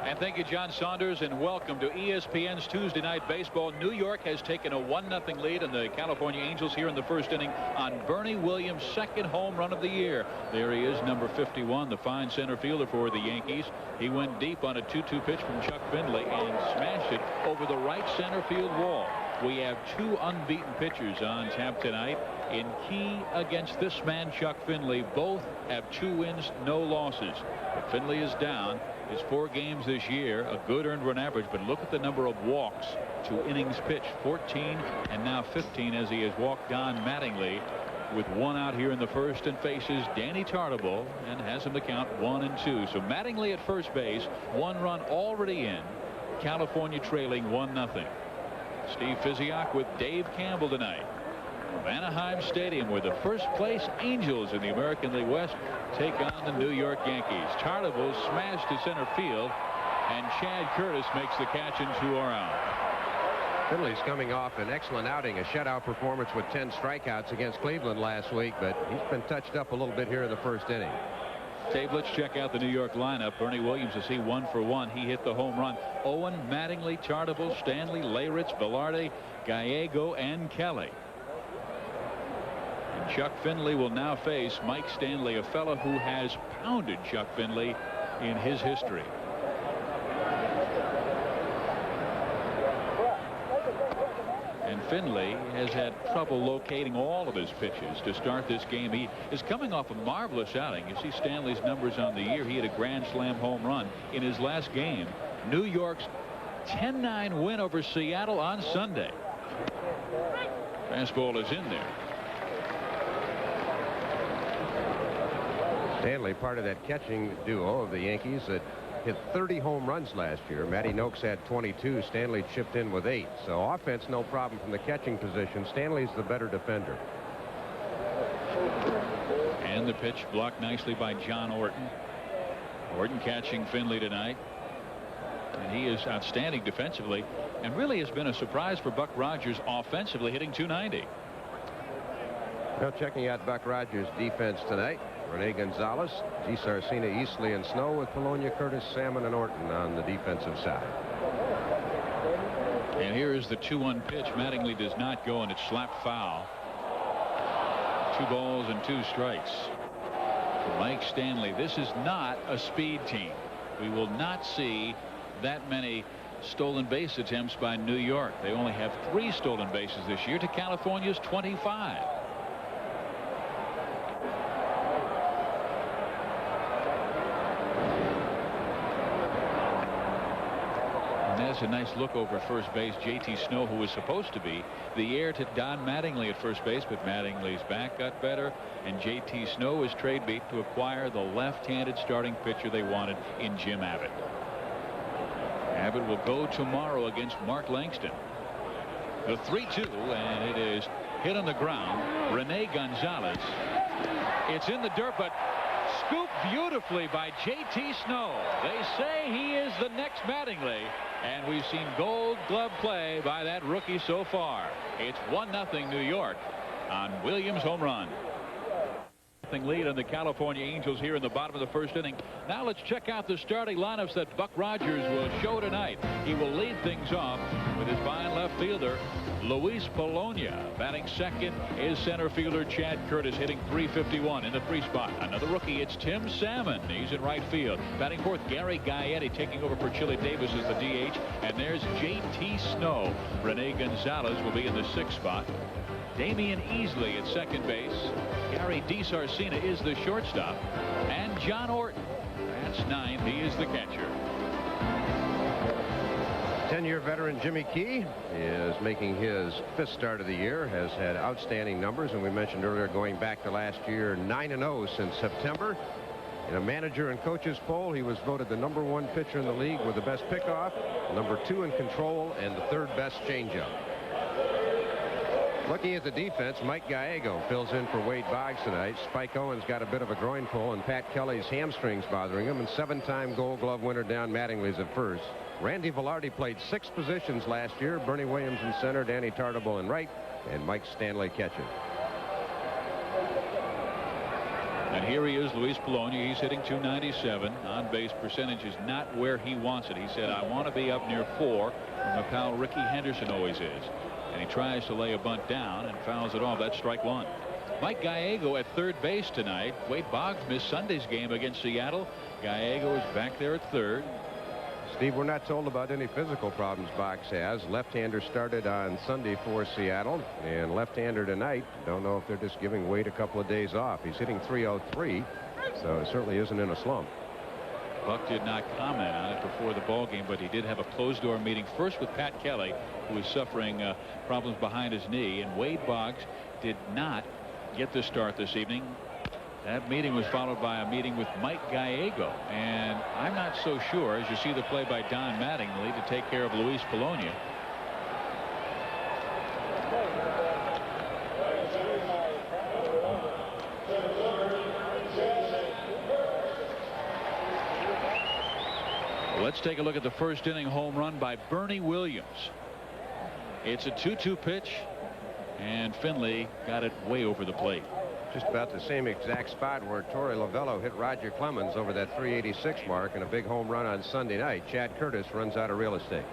And thank you, John Saunders, and welcome to ESPN's Tuesday Night Baseball. New York has taken a 1-0 lead in the California Angels here in the first inning on Bernie Williams' second home run of the year. There he is, number 51, the fine center fielder for the Yankees. He went deep on a 2-2 pitch from Chuck Findlay and smashed it over the right center field wall. We have two unbeaten pitchers on tap tonight. In key against this man, Chuck Findlay, both have 2 wins, no losses. But Findlay is down. His 4 games this year, a good earned run average, but look at the number of walks to innings pitched, 14 and now 15, as he has walked Don Mattingly with 1 out here in the first and faces Danny Tartabull and has him to count 1 and 2. So Mattingly at first base, 1 run already in. California trailing 1-0. Steve Physioc with Dave Campbell tonight from Anaheim Stadium, where the first place Angels in the American League West take on the New York Yankees. Tartabull smashed to center field, and Chad Curtis makes the catch, and 2 are out. Findlay's coming off an excellent outing, a shutout performance with 10 strikeouts against Cleveland last week, but he's been touched up a little bit here in the first inning. Dave, let's check out the New York lineup. Bernie Williams, is he 1 for 1? He hit the home run. Owen, Mattingly, Tartabull, Stanley, Leyritz, Velarde, Gallego, and Kelly. And Chuck Findlay will now face Mike Stanley, a fellow who has pounded Chuck Findlay in his history. And Findlay has had trouble locating all of his pitches to start this game. He is coming off a marvelous outing. You see Stanley's numbers on the year. He had a grand slam home run in his last game. New York's 10-9 win over Seattle on Sunday. Fastball is in there. Stanley, part of that catching duo of the Yankees that hit 30 home runs last year. Matty Noakes had 22. Stanley chipped in with 8. So offense, no problem from the catching position. Stanley's the better defender. And the pitch blocked nicely by John Orton. Orton catching Findlay tonight. And he is outstanding defensively, and really has been a surprise for Buck Rogers offensively, hitting .290. Well, checking out Buck Rogers' defense tonight. Rene Gonzalez, G. Sarcina, Easley, and Snow, with Polonia, Curtis, Salmon, and Orton on the defensive side. And here is the 2-1 pitch. Mattingly does not go, and it's slapped foul. 2 balls and 2 strikes for Mike Stanley. This is not a speed team. We will not see that many stolen base attempts by New York. They only have 3 stolen bases this year to California's 25. That's a nice look over at first base. J.T. Snow, who was supposed to be the heir to Don Mattingly at first base, but Mattingly's back got better, and J.T. Snow is trade bait to acquire the left-handed starting pitcher they wanted in Jim Abbott. Abbott will go tomorrow against Mark Langston. The 3-2, and it is hit on the ground. Rene Gonzalez. It's in the dirt, but scooped beautifully by J.T. Snow. They say he is the next Mattingly, and we've seen Gold Glove play by that rookie so far. It's 1-0 New York on Williams' home run. Lead on the California Angels here in the bottom of the first inning. Now let's check out the starting lineups that Buck Rogers will show tonight. He will lead things off with his fine left fielder, Luis Polonia. Batting second is center fielder Chad Curtis, hitting .351 in the 3 spot. Another rookie, it's Tim Salmon. He's in right field. Batting fourth, Gary Gaetti taking over for Chili Davis as the DH. And there's J.T. Snow. Rene Gonzalez will be in the 6th spot. Damian Easley at second base. Gary DiSarcina is the shortstop. And John Orton, that's 9th. He is the catcher. 10-year veteran Jimmy Key is making his 5th start of the year, has had outstanding numbers, and we mentioned earlier, going back to last year, 9-0 since September. In a manager and coaches poll, he was voted the #1 pitcher in the league with the best pickoff, #2 in control, and the 3rd best changeup. Looking at the defense, Mike Gallego fills in for Wade Boggs tonight. Spike Owens got a bit of a groin pull, and Pat Kelly's hamstrings bothering him, and 7-time Gold Glove winner Don Mattingly's at first. Randy Velarde played 6 positions last year. Bernie Williams in center, Danny Tartabull in right, and Mike Stanley catching. And here he is, Luis Polonia. He's hitting .297. On-base percentage is not where he wants it. He said, I want to be up near 4, where my pal Ricky Henderson always is. And he tries to lay a bunt down and fouls it off. That's strike 1. Mike Gallego at third base tonight. Wade Boggs missed Sunday's game against Seattle. Gallego is back there at third. Steve, we're not told about any physical problems Boggs has. Left-hander started on Sunday for Seattle, and left-hander tonight. Don't know if they're just giving Wade a couple of days off. He's hitting .303, so it certainly isn't in a slump. Buck did not comment on it before the ball game, but he did have a closed-door meeting first with Pat Kelly, who is suffering problems behind his knee, and Wade Boggs did not get the start this evening. That meeting was followed by a meeting with Mike Gallego, and I'm not so sure, as you see the play by Don Mattingly to take care of Luis Polonia. Let's take a look at the first inning home run by Bernie Williams. It's a 2-2 pitch, and Finley got it way over the plate. Just about the same exact spot where Torey Lovullo hit Roger Clemens over that 386 mark in a big home run on Sunday night. Chad Curtis runs out of real estate.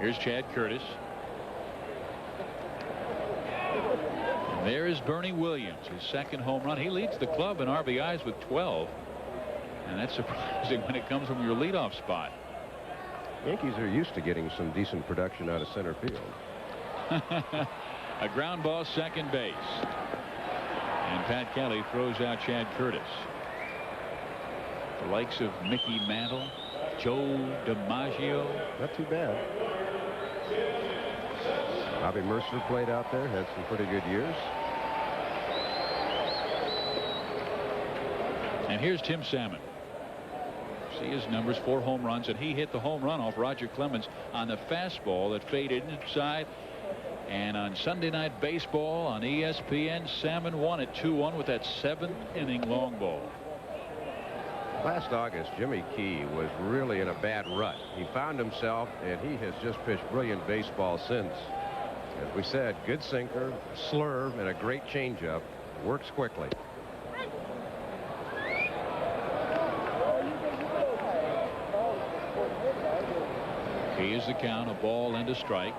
Here's Chad Curtis. And there is Bernie Williams, his second home run. He leads the club in RBIs with 12. And that's surprising when it comes from your leadoff spot. Yankees are used to getting some decent production out of center field. A ground ball, second base. And Pat Kelly throws out Chad Curtis. The likes of Mickey Mantle, Joe DiMaggio. Not too bad. Bobby Mercer played out there, had some pretty good years. And here's Tim Salmon. See his numbers, 4 home runs, and he hit the home run off Roger Clemens on the fastball that faded inside. And on Sunday Night Baseball on ESPN, Salmon won it 2-1 with that 7th inning long ball. Last August, Jimmy Key was really in a bad rut. He found himself, and he has just pitched brilliant baseball since. As we said, good sinker, slurve, and a great changeup. Works quickly. Key is the count, a ball and a strike.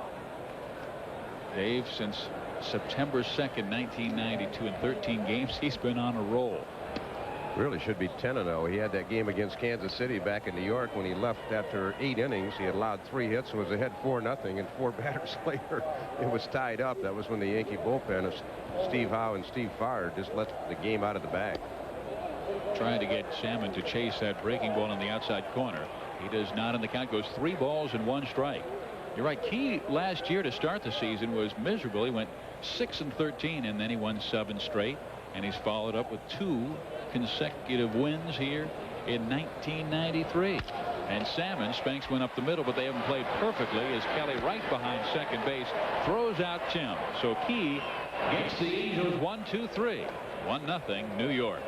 Dave, since September 2nd, 1992, in 13 games, he's been on a roll. Really should be 10-0. He had that game against Kansas City back in New York when he left after 8 innings. He had allowed 3 hits and was ahead 4-0, and 4 batters later it was tied up. That was when the Yankee bullpen of Steve Howe and Steve Farr just let the game out of the bag. Trying to get Salmon to chase that breaking ball in the outside corner. He does not, and the count goes 3 balls and 1 strike. You're right. Key last year to start the season was miserable. He went 6-13, and then he won 7 straight, and he's followed up with 2 consecutive wins here in 1993. And Salmon, Spanks went up the middle, but they haven't played perfectly as Kelly, right behind second base, throws out Tim. So Key gets the Angels 1-2-3. 1-0 New York.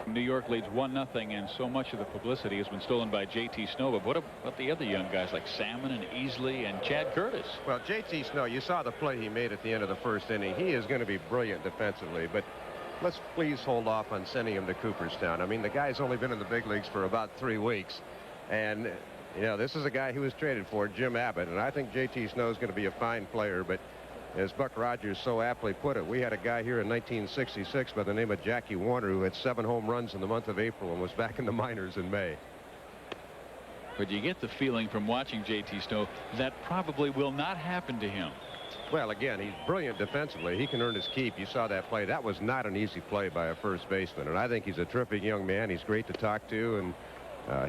New York leads 1-0, and so much of the publicity has been stolen by J.T. Snow. But what about the other young guys like Salmon and Easley and Chad Curtis? Well, J.T. Snow, you saw the play he made at the end of the first inning. He is going to be brilliant defensively, but let's please hold off on sending him to Cooperstown. I mean, the guy's only been in the big leagues for about 3 weeks, and you know, this is a guy who was traded for, Jim Abbott, and I think J.T. Snow is going to be a fine player. But as Buck Rogers so aptly put it, we had a guy here in 1966 by the name of Jackie Warner who had 7 home runs in the month of April and was back in the minors in May. But you get the feeling from watching J.T. Snow that probably will not happen to him. Well, again, he's brilliant defensively. He can earn his keep. You saw that play. That was not an easy play by a first baseman, and I think he's a terrific young man. He's great to talk to, and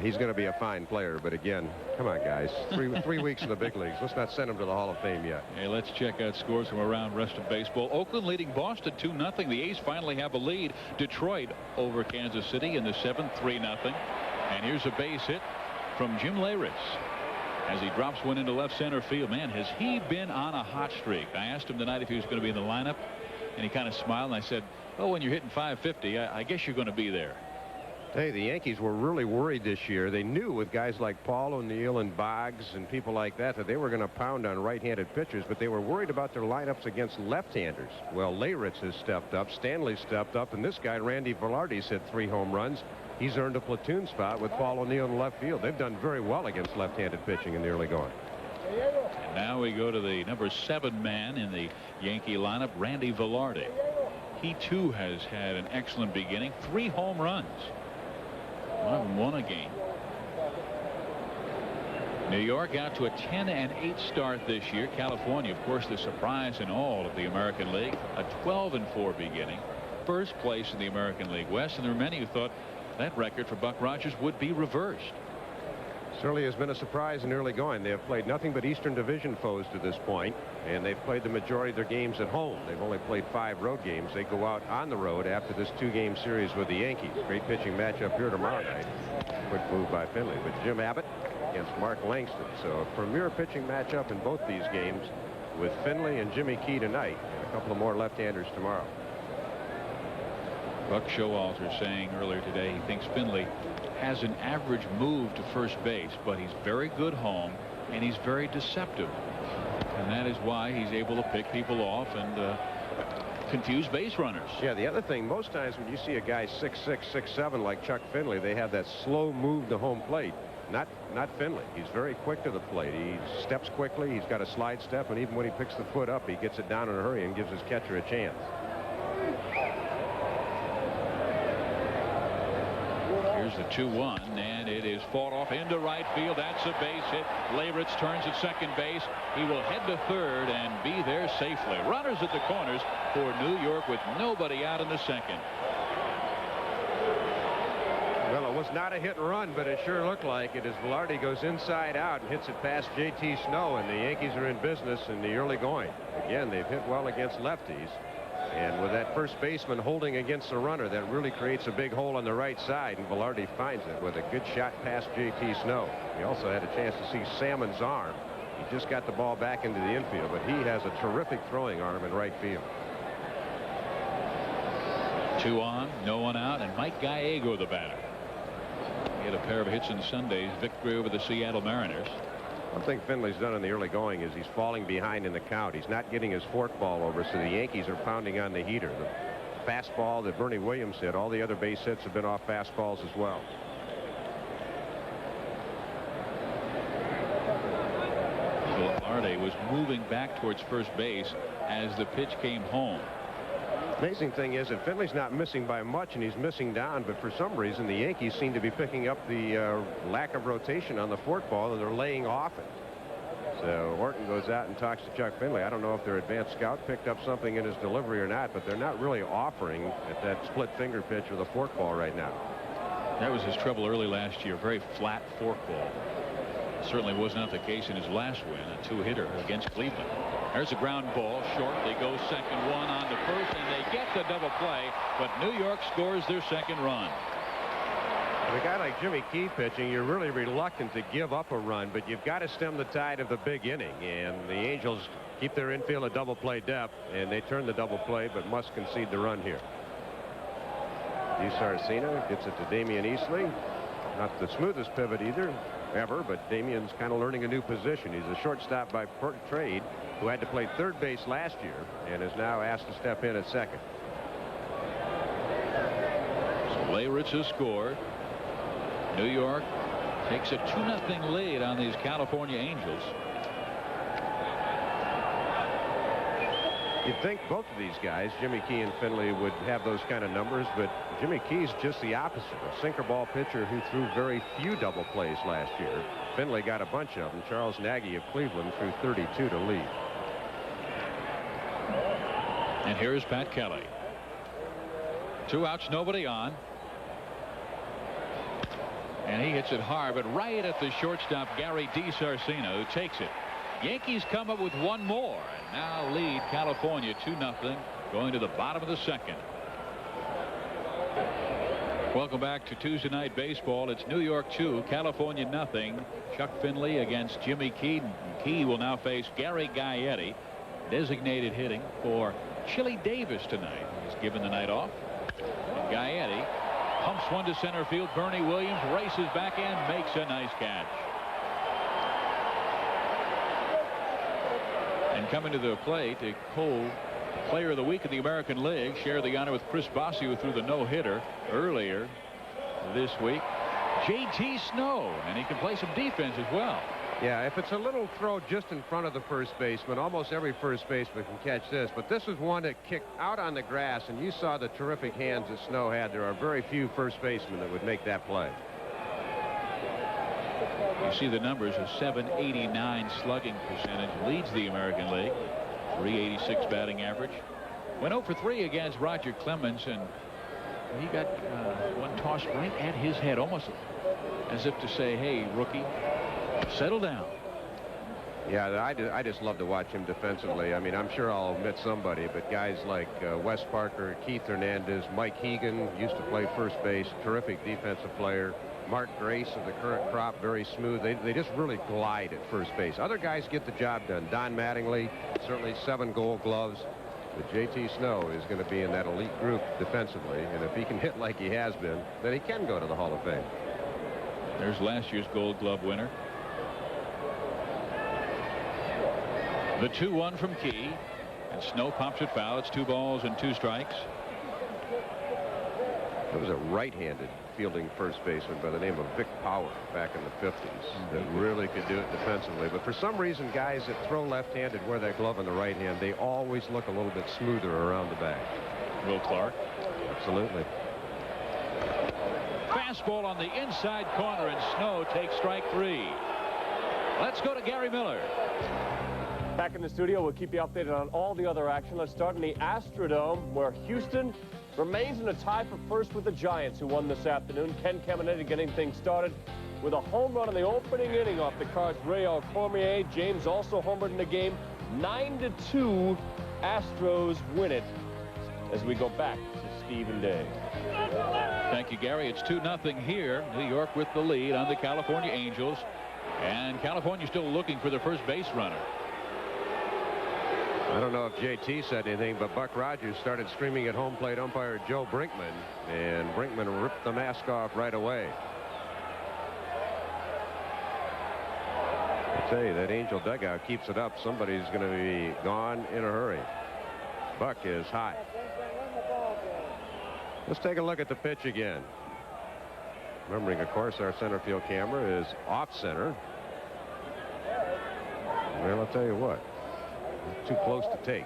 he's going to be a fine player. But again, come on, guys. 3 weeks in the big leagues. Let's not send him to the Hall of Fame yet. Hey, let's check out scores from around the rest of baseball. Oakland leading Boston 2-0. The A's finally have a lead. Detroit over Kansas City in the 7th, 3-0. And here's a base hit from Jim Leyritz as he drops one into left center field. Man, has he been on a hot streak. I asked him tonight if he was going to be in the lineup, and he kind of smiled, and I said, oh, when you're hitting .550, I guess you're going to be there. Hey, the Yankees were really worried this year. They knew with guys like Paul O'Neill and Boggs and people like that they were going to pound on right-handed pitchers, but they were worried about their lineups against left-handers. Well, Leyritz has stepped up, Stanley stepped up, and this guy, Randy Velarde's hit 3 home runs. He's earned a platoon spot with Paul O'Neill in left field. They've done very well against left-handed pitching in the early going. And now we go to the number 7 man in the Yankee lineup, Randy Velarde. He, too, has had an excellent beginning. 3 home runs. One of them won a game. New York out to a 10-8 start this year. California, of course, the surprise in all of the American League. A 12-4 beginning. First place in the American League West. And there are many who thought that record for Buck Rogers would be reversed. Certainly has been a surprise in early going. They have played nothing but Eastern Division foes to this point, and they've played the majority of their games at home. They've only played 5 road games. They go out on the road after this 2-game series with the Yankees. Great pitching matchup here tomorrow night. Quick move by Finley, but Jim Abbott against Mark Langston. So a premier pitching matchup in both these games with Finley and Jimmy Key tonight, and a couple of more left-handers tomorrow. Buck Showalter saying earlier today he thinks Finley has an average move to first base, but he's very good home and he's very deceptive, and that is why he's able to pick people off and confuse base runners. Yeah, the other thing, most times when you see a guy 6'6", 6'7" like Chuck Finley, they have that slow move to home plate. Not Finley. He's very quick to the plate. He steps quickly. He's got a slide step, and even when he picks the foot up, he gets it down in a hurry and gives his catcher a chance. Here's the 2-1, and it is fought off into right field. That's a base hit. Leyritz turns at second base. He will head to third and be there safely. Runners at the corners for New York with nobody out in the second. Well, it was not a hit and run, but it sure looked like it as Velarde goes inside out and hits it past J.T. Snow, and the Yankees are in business in the early going. Again, they've hit well against lefties. And with that first baseman holding against the runner, that really creates a big hole on the right side, and Velarde finds it with a good shot past J.T. Snow. He also had a chance to see Salmon's arm. He just got the ball back into the infield, but he has a terrific throwing arm in right field. 2 on, no one out, and Mike Gallego the batter. He had a pair of hits in Sunday's victory over the Seattle Mariners. One thing Finley's done in the early going is he's falling behind in the count. He's not getting his forkball over, so the Yankees are pounding on the heater. The fastball that Bernie Williams hit, all the other base hits have been off fastballs as well. Velarde was moving back towards first base as the pitch came home. Amazing thing is that Finley's not missing by much, and he's missing down, but for some reason the Yankees seem to be picking up the lack of rotation on the forkball, and they're laying off it. So Orton goes out and talks to Chuck Finley. I don't know if their advanced scout picked up something in his delivery or not, but they're not really offering at that split finger pitch with a forkball right now. That was his trouble early last year. Very flat forkball. Certainly was not the case in his last win, a 2-hitter against Cleveland. There's a ground ball short. They go second, one on to first, and they get the double play, but New York scores their second run. With a guy like Jimmy Key pitching, you're really reluctant to give up a run, but you've got to stem the tide of the big inning, and the Angels keep their infield at double play depth, and they turn the double play but must concede the run here. DiSarcina gets it to Damian Easley. Not the smoothest pivot ever, but Damian's kind of learning a new position. He's a shortstop by trade who had to play third base last year and is now asked to step in at second. So Leyritz has scored. New York takes a 2-0 lead on these California Angels. You'd think both of these guys, Jimmy Key and Finley, would have those kind of numbers, but Jimmy Key's just the opposite. A sinker ball pitcher who threw very few double plays last year. Finley got a bunch of them. Charles Nagy of Cleveland threw 32 to lead. And here's Pat Kelly. 2 outs, nobody on. And he hits it hard, but right at the shortstop, Gary DiSarcina, who takes it. Yankees come up with one more and now lead California 2-0 going to the bottom of the second. Welcome back to Tuesday Night Baseball. It's New York 2, California 0. Chuck Finley against Jimmy Key. Key will now face Gary Gaetti. Designated hitting for Chili Davis tonight. He's given the night off. And Gaetti pumps Rips one to center field. Bernie Williams races back in, makes a nice catch. And coming to the plate, Cole, Player of the Week in the American League, shared the honor with Chris Bossy, who threw the no-hitter earlier this week. J.T. Snow, and he can play some defense as well. Yeah, if it's a little throw just in front of the first baseman, almost every first baseman can catch this. But this was one that kicked out on the grass, and you saw the terrific hands that Snow had. There are very few first basemen that would make that play. You see the numbers. A .789 slugging percentage, leads the American League. .386 batting average. Went 0 for 3 against Roger Clemens, and he got one tossed right at his head, almost as if to say, hey, rookie, settle down. Yeah, I just love to watch him defensively. I mean, I'm sure I'll omit somebody, but guys like Wes Parker, Keith Hernandez, Mike Hegan used to play first base, terrific defensive player. Mark Grace of the current crop, very smooth. They just really glide at first base. Other guys get the job done. Don Mattingly, certainly 7 Gold Gloves. But J.T. Snow is going to be in that elite group defensively, and if he can hit like he has been, then he can go to the Hall of Fame. There's last year's Gold Glove winner. The 2-1 from Key, and Snow pops it foul. It's 2 balls and 2 strikes. There was a right-handed fielding first baseman by the name of Vic Power back in the 50s that really could do it defensively. But for some reason, guys that throw left-handed wear that glove in the right hand. They always look a little bit smoother around the back. Will Clark. Absolutely. Fastball on the inside corner, and Snow takes strike 3. Let's go to Gary Miller. Back in the studio, we'll keep you updated on all the other action. Let's start in the Astrodome, where Houston remains in a tie for first with the Giants, who won this afternoon. Ken Caminiti getting things started with a home run in the opening inning off the Cards' Rael Cormier. James also homered in the game. 9-2, Astros win it as we go back to Stephen Day. Thank you, Gary. It's 2-0 here. New York with the lead on the California Angels. And California still looking for their first base runner. I don't know if JT said anything, but Buck Rogers started screaming at home plate umpire Joe Brinkman, and Brinkman ripped the mask off right away. I tell you, that Angel dugout keeps it up. Somebody's going to be gone in a hurry. Buck is hot. Let's take a look at the pitch again. Remembering, of course, our center field camera is off center. Well, I'll tell you what. Too close to take.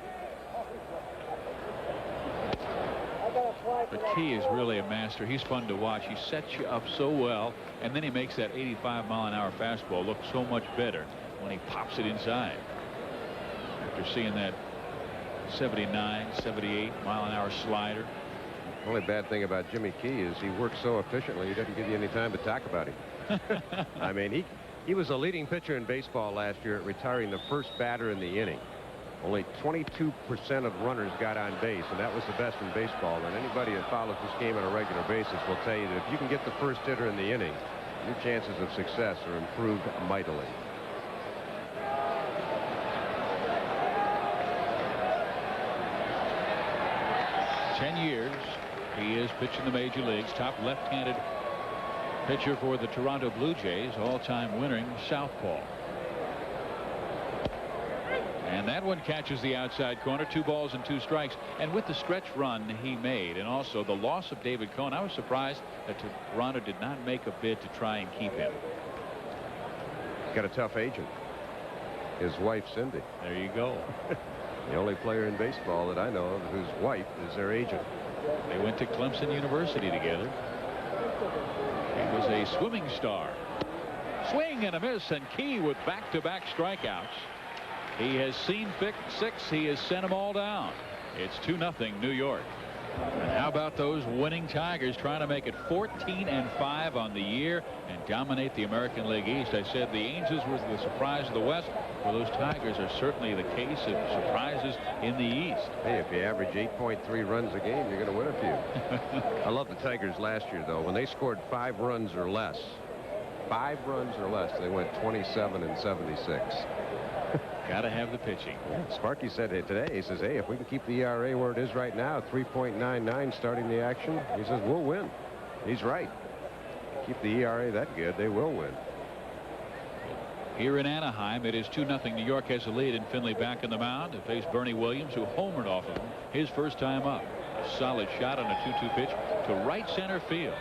But Key is really a master. He's fun to watch. He sets you up so well, and then he makes that 85-mile-an-hour fastball look so much better when he pops it inside. After seeing that 79, 78-mile-an-hour slider. The only bad thing about Jimmy Key is he works so efficiently, he doesn't give you any time to talk about him. I mean, he was a leading pitcher in baseball last year at retiring the first batter in the inning. Only 22% of runners got on base, and that was the best in baseball. And anybody that follows this game on a regular basis will tell you that if you can get the first hitter in the inning, your chances of success are improved mightily. Ten years he is pitching the major leagues. Top left-handed pitcher for the Toronto Blue Jays, all-time winning southpaw. And that one catches the outside corner. 2 balls and 2 strikes. And with the stretch run he made, and also the loss of David Cone, I was surprised that Toronto did not make a bid to try and keep him. Got a tough agent. His wife, Cindy. There you go. The only player in baseball that I know of whose wife is their agent. They went to Clemson University together. He was a swimming star. Swing and a miss, and Key with back-to-back strikeouts. He has seen 6. He has sent them all down. It's 2-0 New York. And how about those winning Tigers trying to make it 14-5 on the year and dominate the American League East? I said the Angels was the surprise of the West. Well, those Tigers are certainly the case of surprises in the East. Hey, if you average 8.3 runs a game, you're going to win a few. I love the Tigers last year, though. When they scored 5 runs or less, 5 runs or less, they went 27-76. Got to have the pitching. Yeah, Sparky said today, he says, hey, if we can keep the ERA where it is right now, 3.99 starting the action, he says, we'll win. He's right. Keep the ERA that good, they will win. Here in Anaheim, it is 2-0. New York has the lead, and Finley back in the mound to face Bernie Williams, who homered off of him his first time up. A solid shot on a 2-2 pitch to right center field.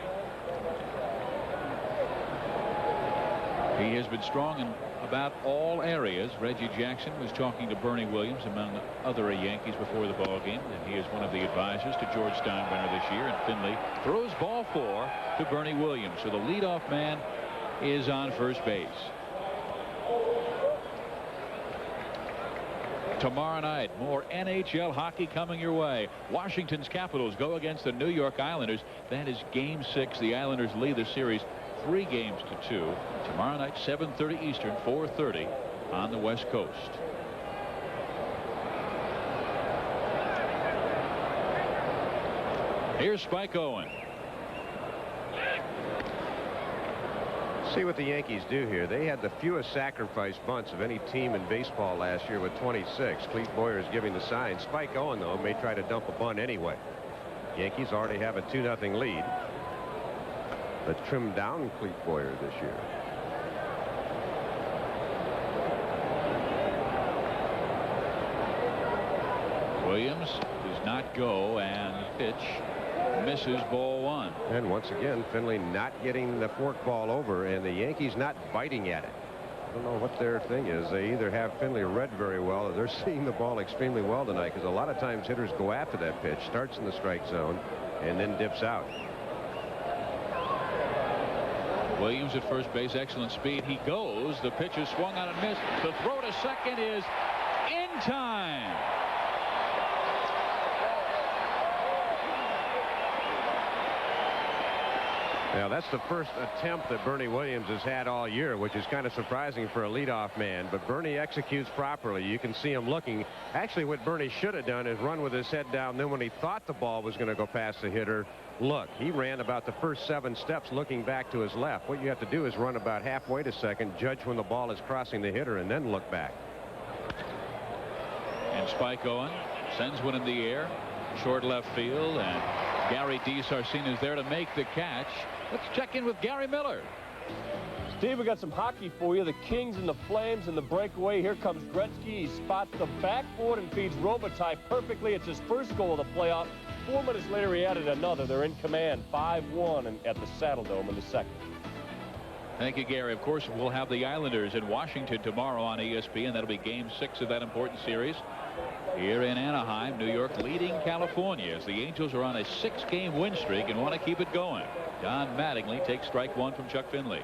He has been strong in about all areas. Reggie Jackson was talking to Bernie Williams, among other Yankees, before the ball game, and he is one of the advisors to George Steinbrenner this year. And Finley throws ball 4 to Bernie Williams. So the leadoff man is on first base. Tomorrow night, more NHL hockey coming your way. Washington's Capitals go against the New York Islanders. That is Game 6. The Islanders lead the series 3-2. Tomorrow night, 7:30 Eastern, 4:30 on the West Coast. Here's Spike Owen. See what the Yankees do here. They had the fewest sacrifice bunts of any team in baseball last year with 26. Clete Boyer is giving the sign. Spike Owen, though, may try to dump a bunt anyway. Yankees already have a 2-0 lead. But trimmed down Clete Boyer this year. Williams does not go, and pitch misses, ball 1. And once again, Finley not getting the fork ball over, and the Yankees not biting at it. I don't know what their thing is. They either have Finley read very well, or they're seeing the ball extremely well tonight, because a lot of times hitters go after that pitch, starts in the strike zone, and then dips out. Williams at first base, excellent speed. He goes. The pitch is swung on and missed. The throw to second is in time. Now, that's the first attempt that Bernie Williams has had all year, which is kind of surprising for a leadoff man. But Bernie executes properly. You can see him looking. Actually, what Bernie should have done is run with his head down. Then when he thought the ball was going to go past the hitter, look, he ran about the first 7 steps looking back to his left. What you have to do is run about halfway to second, judge when the ball is crossing the hitter, and then look back. And Spike Owen sends one in the air, short left field, and Gary DeSarcina is there to make the catch. Let's check in with Gary Miller. Steve, we got some hockey for you. The Kings and the Flames in the breakaway. Here comes Gretzky. He spots the backboard and feeds Robitaille perfectly. It's his first goal of the playoff. 4 minutes later, he added another. They're in command, 5-1 at the Saddle Dome in the second. Thank you, Gary. Of course, we'll have the Islanders in Washington tomorrow on ESPN. That'll be Game 6 of that important series. Here in Anaheim, New York leading California as the Angels are on a 6-game win streak and want to keep it going. Don Mattingly takes strike 1 from Chuck Finley.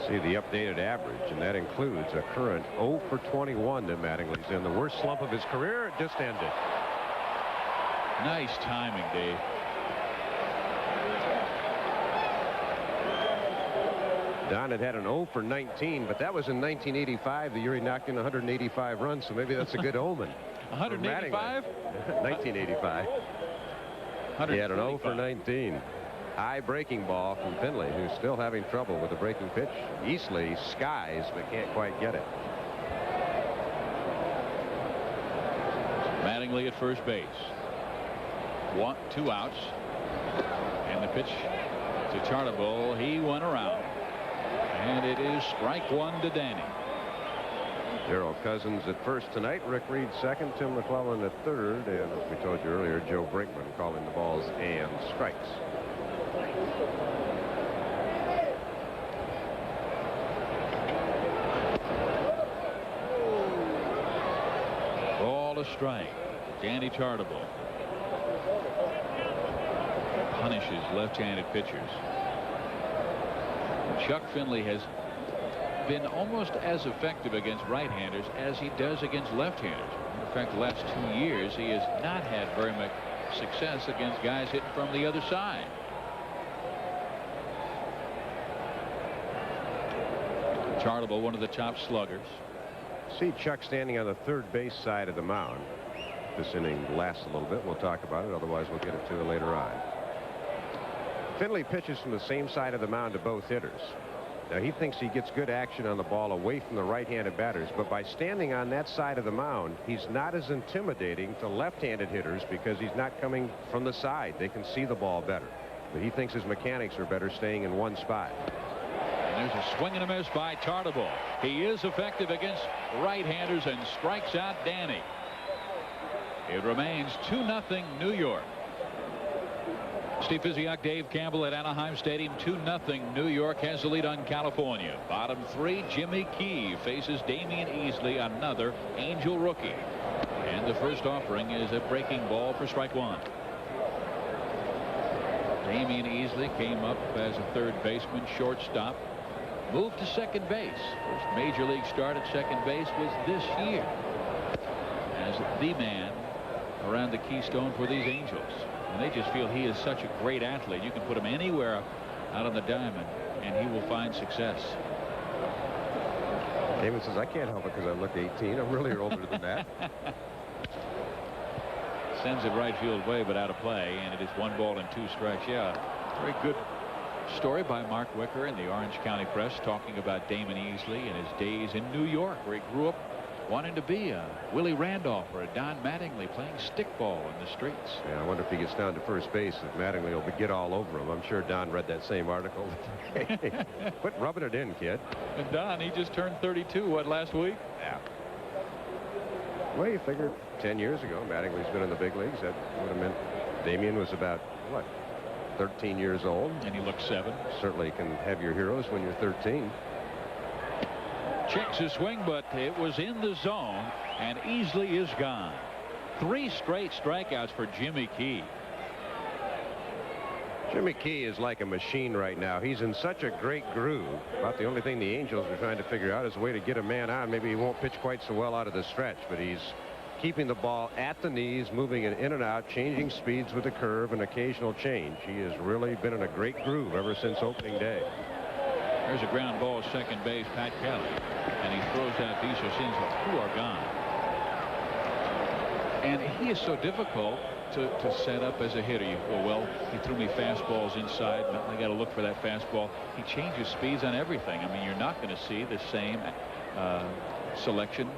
See the updated average, and that includes a current 0 for 21 that Mattingly's in. The worst slump of his career. It just ended. Nice timing, Dave. Don had an 0 for 19, but that was in 1985, the year he knocked in 185 runs, so maybe that's a good omen. 185? 1985. He had an 0 for 19. High breaking ball from Finley, who's still having trouble with the breaking pitch. Easley skies, but can't quite get it. Mattingly at first base. 2 outs. And the pitch to Chartable. He went around. And it is strike 1 to Danny. Darrell Cousins at first tonight. Rick Reed second. Tim McClellan at third. And as we told you earlier, Joe Brinkman calling the balls and strikes. Ball to strike. Danny Chartable punishes left-handed pitchers. Chuck Finley has been almost as effective against right-handers as he does against left-handers. In fact, the last 2 years he has not had very much success against guys hitting from the other side. Chartable, one of the top sluggers. See Chuck standing on the third base side of the mound. This inning lasts a little bit. We'll talk about it. Otherwise, we'll get it to you later on. Finley pitches from the same side of the mound to both hitters. Now, he thinks he gets good action on the ball away from the right-handed batters, but by standing on that side of the mound, he's not as intimidating to left-handed hitters because he's not coming from the side. They can see the ball better. But he thinks his mechanics are better staying in one spot. And there's a swing and a miss by Tartabull. He is effective against right-handers and strikes out Danny. It remains 2-0 New York. Steve Physiak, Dave Campbell at Anaheim Stadium. 2-0 New York has the lead on California. Bottom three, Jimmy Key faces Damian Easley, another Angel rookie. And the first offering is a breaking ball for strike one. Damian Easley came up as a third baseman, shortstop, moved to second base. First major league start at second base was this year as the man around the keystone for these Angels. And they just feel he is such a great athlete. You can put him anywhere out on the diamond and he will find success. Damon says, I can't help it because I look 18. I'm really older than that. Sends it right field way, but out of play, and it is 1 ball and 2 strikes. Yeah, very good story by Mark Wicker in the Orange County Press talking about Damon Easley and his days in New York, where he grew up wanting to be a Willie Randolph or a Don Mattingly, playing stickball in the streets. Yeah, I wonder if he gets down to first base, if Mattingly will get all over him. I'm sure Don read that same article. Quit rubbing it in, kid. And Don, he just turned 32, last week? Yeah. Well, you figure 10 years ago, Mattingly's been in the big leagues. That would have meant Damien was about, what, 13 years old? And he looked 7. Certainly can have your heroes when you're 13. Checks his swing, but it was in the zone, and Easley is gone. 3 straight strikeouts for Jimmy Key. Jimmy Key is like a machine right now. He's in such a great groove. About the only thing the Angels are trying to figure out is a way to get a man on. Maybe he won't pitch quite so well out of the stretch, but he's keeping the ball at the knees, moving it in and out, changing speeds with the curve and occasional change. He has really been in a great groove ever since opening day. There's a ground ball, second base, Pat Kelly, and he throws out DeSocinzo, who are gone. And he is so difficult to set up as a hitter. You go, well, he threw me fastballs inside, but I got to look for that fastball. He changes speeds on everything. I mean, you're not going to see the same selection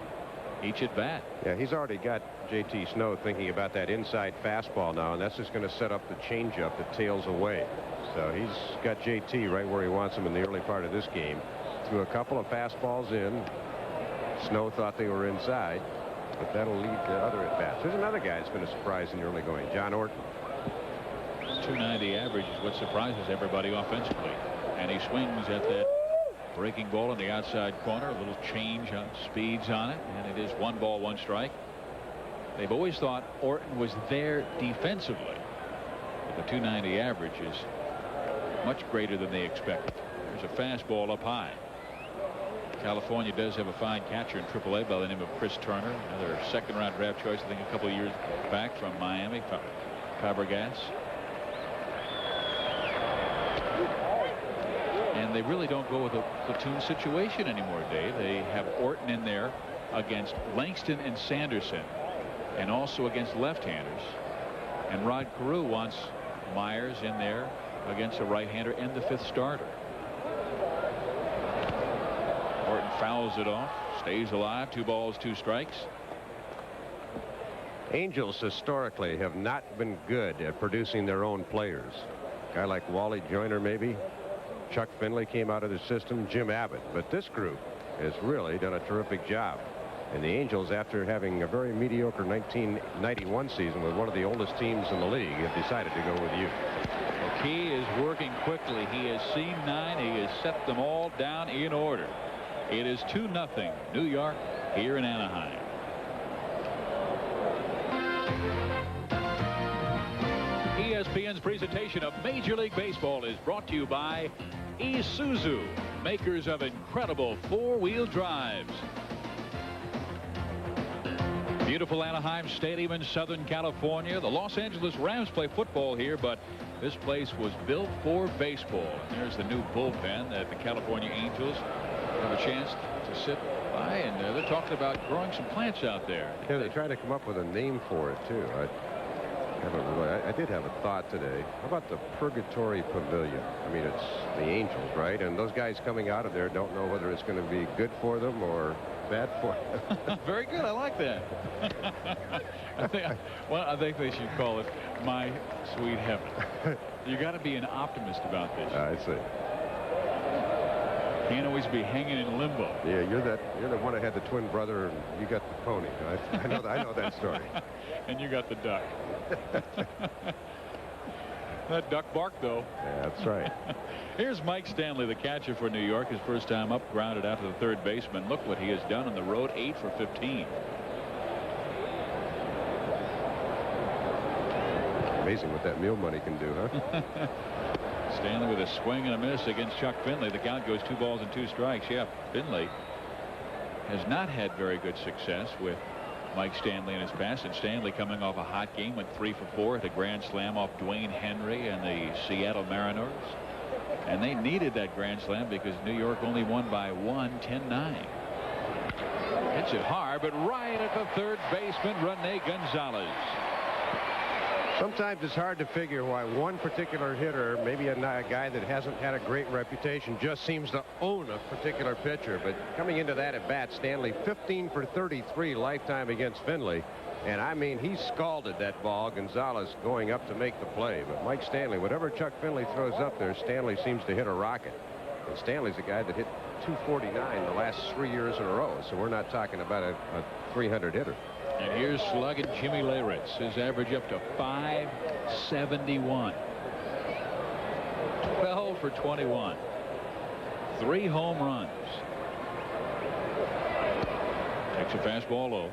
each at bat. Yeah, he's already got J.T. Snow thinking about that inside fastball now, and that's just going to set up the changeup that tails away. So he's got J.T. right where he wants him in the early part of this game. Threw a couple of fastballs in. Snow thought they were inside, but that'll lead to other at-bats. There's another guy that's been a surprise in the early going, John Orton. 290 average is what surprises everybody offensively. And he swings at that breaking ball in the outside corner. A little change on speeds on it, and it is 1 ball, 1 strike. They've always thought Orton was there defensively. But the 290 average is much greater than they expected. There's a fastball up high. California does have a fine catcher in AAA by the name of Chris Turner, another second-round draft choice, I think, a couple of years back from Miami, Fabregas. And they really don't go with a platoon situation anymore, Dave. They have Orton in there against Langston and Sanderson, and also against left-handers. And Rod Carew wants Myers in there against a right-hander and the 5th starter. Orton fouls it off, stays alive, 2 balls, 2 strikes. Angels historically have not been good at producing their own players. A guy like Wally Joyner, maybe. Chuck Finley came out of the system, Jim Abbott. But this group has really done a terrific job. And the Angels, after having a very mediocre 1991 season with one of the oldest teams in the league, have decided to go with you. Key is working quickly. He has seen 9. He has set them all down in order. It is 2-0 New York here in Anaheim. ESPN's presentation of Major League Baseball is brought to you by Isuzu, makers of incredible 4-wheel drives. Beautiful Anaheim Stadium in Southern California. The Los Angeles Rams play football here, but this place was built for baseball. And there's the new bullpen that the California Angels have a chance to sit by, and they're talking about growing some plants out there. Yeah, they try to come up with a name for it too. I did have a thought today. How about the Purgatory Pavilion? I mean, it's the Angels, right? And those guys coming out of there don't know whether it's going to be good for them or bad for them. Very good. I like that. I think they should call it My Sweet Heaven. You got to be an optimist about this. I see. Can't always be hanging in limbo. Yeah, you're the one that had the twin brother, and you got the pony. I know that story. And you got the duck. That duck barked, though. Yeah, that's right. Here's Mike Stanley, the catcher for New York. His first time up, grounded out to the third baseman. Look what he has done on the road, 8 for 15. Amazing what that meal money can do, huh? Stanley with a swing and a miss against Chuck Finley. The count goes 2 balls and 2 strikes. Yeah, Finley has not had very good success with Mike Stanley in his past, and Stanley coming off a hot game, went 3 for 4 at a grand slam off Dwayne Henry and the Seattle Mariners. And they needed that grand slam because New York only won by 1, 10-9. Hits it hard, but right at the third baseman, Rene Gonzalez. Sometimes it's hard to figure why one particular hitter, maybe a guy that hasn't had a great reputation, just seems to own a particular pitcher. But coming into that at bat, Stanley 15 for 33 lifetime against Finley. And I mean, he scalded that ball. Gonzalez going up to make the play. But Mike Stanley, whatever Chuck Finley throws up there, Stanley seems to hit a rocket. And Stanley's a guy that hit 249 the last 3 years in a row. So we're not talking about a 300 hitter. And here's slugging Jimmy Leyritz. His average up to 571. 12 for 21. 3 home runs. Takes a fastball low.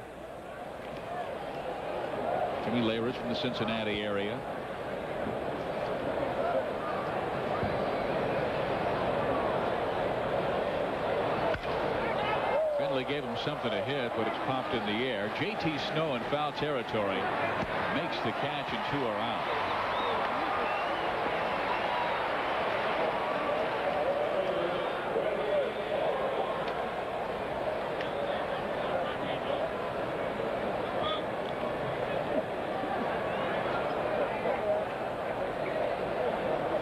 Jimmy Leyritz from the Cincinnati area. Finley gave him something to hit, but it's popped in the air. J.T. Snow in foul territory makes the catch, and 2 are out.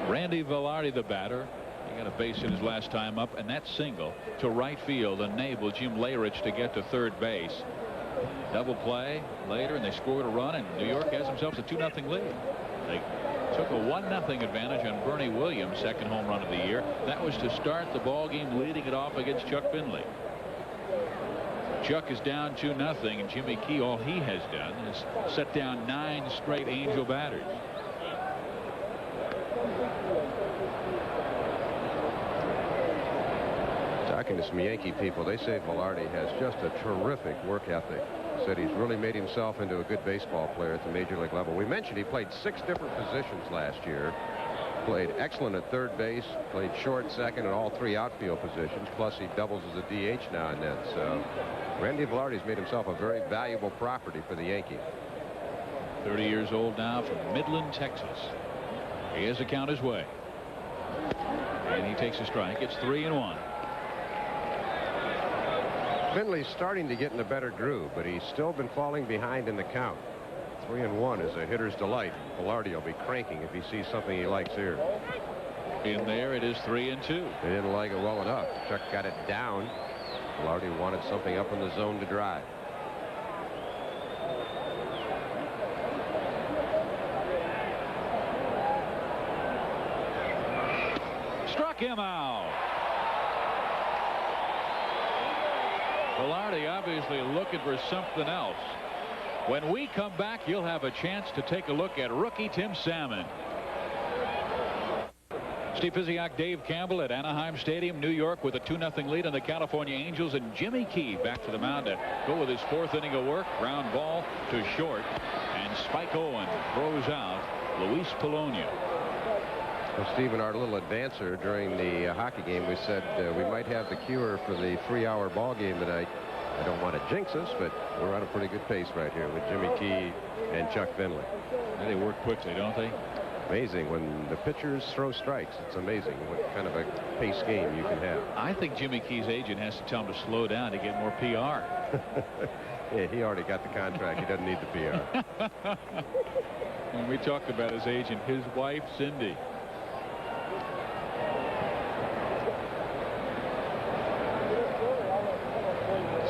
Randy Velarde, the batter. He got a base in his last time up, and that single to right field enabled Jim Leyritz to get to third base. Double play later, and they scored a run, and New York has themselves a 2-0 lead. They took a 1-0 advantage on Bernie Williams' second home run of the year. That was to start the ball game, leading it off against Chuck Finley. Chuck is down 2-0, and Jimmy Key, all he has done is set down 9 straight Angel batters. Talking to some Yankee people, they say Velarde has just a terrific work ethic. Said he's really made himself into a good baseball player at the major league level. We mentioned he played 6 different positions last year. Played excellent at third base, played short, second, and all 3 outfield positions. Plus he doubles as a DH now and then. So Randy Velarde's made himself a very valuable property for the Yankees. 30 years old now from Midland, Texas. He has the count his way. And he takes a strike. It's 3-1. Finley's starting to get in a better groove, but he's still been falling behind in the count. 3-1 is a hitter's delight. Velarde will be cranking if he sees something he likes here. In there, it is 3-2. They didn't like it well enough. Chuck got it down. Velarde wanted something up in the zone to drive. Struck him out. Velarde obviously looking for something else. When we come back, you'll have a chance to take a look at rookie Tim Salmon. Steve Physiak, Dave Campbell at Anaheim Stadium, New York, with a 2-0 lead on the California Angels, and Jimmy Key back to the mound to go with his 4th inning of work. Ground ball to short, and Spike Owen throws out Luis Polonia. Well, Steve, in our little advancer during the hockey game, we said we might have the cure for the 3-hour ball game tonight. I don't want to jinx us, but we're on a pretty good pace right here with Jimmy Key and Chuck Finley. They work quickly, don't they? Amazing when the pitchers throw strikes. It's amazing what kind of a pace game you can have. I think Jimmy Key's agent has to tell him to slow down to get more PR. Yeah, he already got the contract. He doesn't need the PR. And we talked about his agent, his wife, Cindy.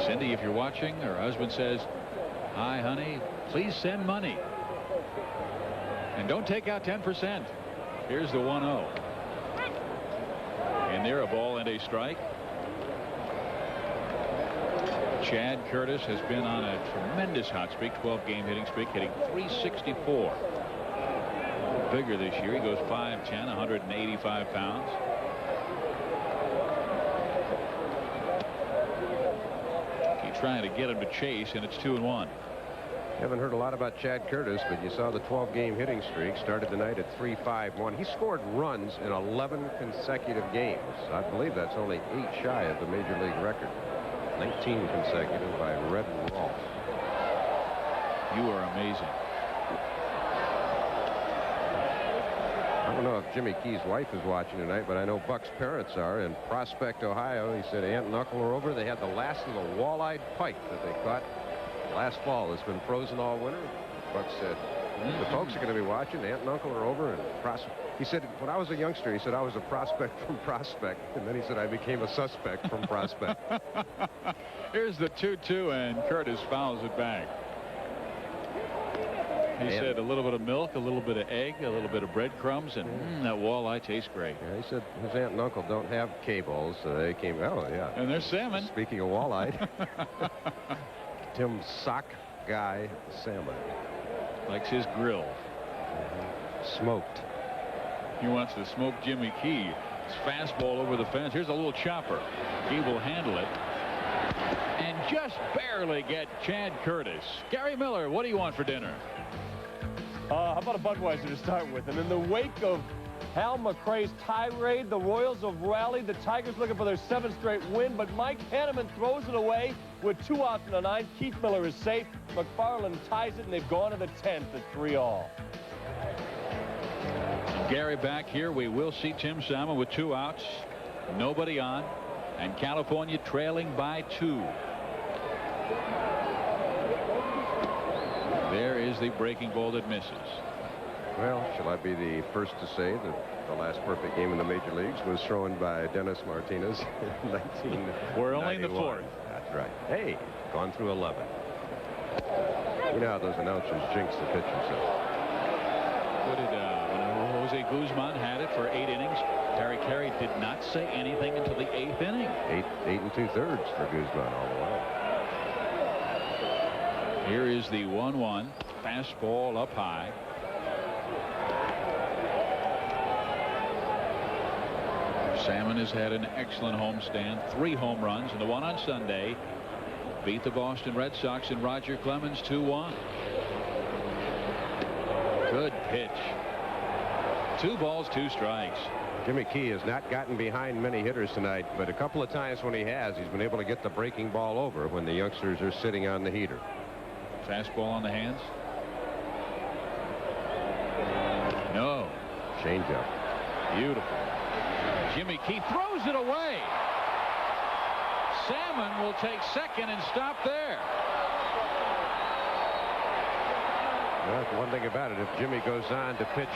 Cindy, if you're watching, her husband says, "Hi, honey, please send money. And don't take out 10%. Here's the 1-0. And there, a ball and a strike. Chad Curtis has been on a tremendous hot streak, 12-game hitting streak, hitting .364. Bigger this year. He goes 5'10", 185 pounds. Keep trying to get him to chase, and it's 2-1. Haven't heard a lot about Chad Curtis, but you saw the 12-game hitting streak started tonight at .351. He scored runs in 11 consecutive games. I believe that's only 8 shy of the major league record. 19 consecutive by Red Rolfe. You are amazing. I don't know if Jimmy Key's wife is watching tonight, but I know Buck's parents are in Prospect, Ohio. He said Aunt and Uncle were over. They had the last of the walleyed pike that they caught last fall. It's been frozen all winter. Buck said, the folks are going to be watching. Aunt and Uncle are over. And he said, when I was a youngster, he said, I was a prospect from Prospect. And then he said, I became a suspect from Prospect. Here's the 2-2, and Curtis fouls it back. He said a little bit of milk, a little bit of egg, a little bit of breadcrumbs, and that walleye tastes great. Yeah, he said his aunt and uncle don't have cables, so they came. Oh, yeah. And there's salmon. Speaking of walleye, Tim Sock guy salmon. Likes his grill. Smoked. He wants to smoke Jimmy Key. His fastball over the fence. Here's a little chopper. He will handle it. And just barely get Chad Curtis. Gary Miller, what do you want for dinner? How about a Budweiser to start with? And in the wake of Hal McRae's tirade, the Royals have rallied. The Tigers looking for their 7th straight win, but Mike Hanneman throws it away with 2 outs in the 9th. Keith Miller is safe. McFarland ties it, and they've gone to the 10th at 3-all. Gary back here. We will see Tim Salmon with 2 outs. Nobody on. And California trailing by 2. There is the breaking ball that misses. Well, shall I be the first to say that the last perfect game in the major leagues was thrown by Dennis Martinez in 1991. We're only in the 4th. That's right. Hey, gone through 11. You know how those announcers jinx the pitcher. So. What did when Jose Guzman had it for 8 innings, Harry Carey did not say anything until the 8th inning. 8 2/3 for Guzman all the way. Here is the 1-1 fastball up high. Salmon has had an excellent homestand, 3 home runs, and the one on Sunday beat the Boston Red Sox and Roger Clemens 2-1. Good pitch. 2 balls, 2 strikes. Jimmy Key has not gotten behind many hitters tonight, but a couple of times when he has, he's been able to get the breaking ball over when the youngsters are sitting on the heater. Fastball on the hands. No. Changeup. Beautiful. Jimmy Key throws it away. Salmon will take second and stop there. Well, one thing about it, if Jimmy goes on to pitch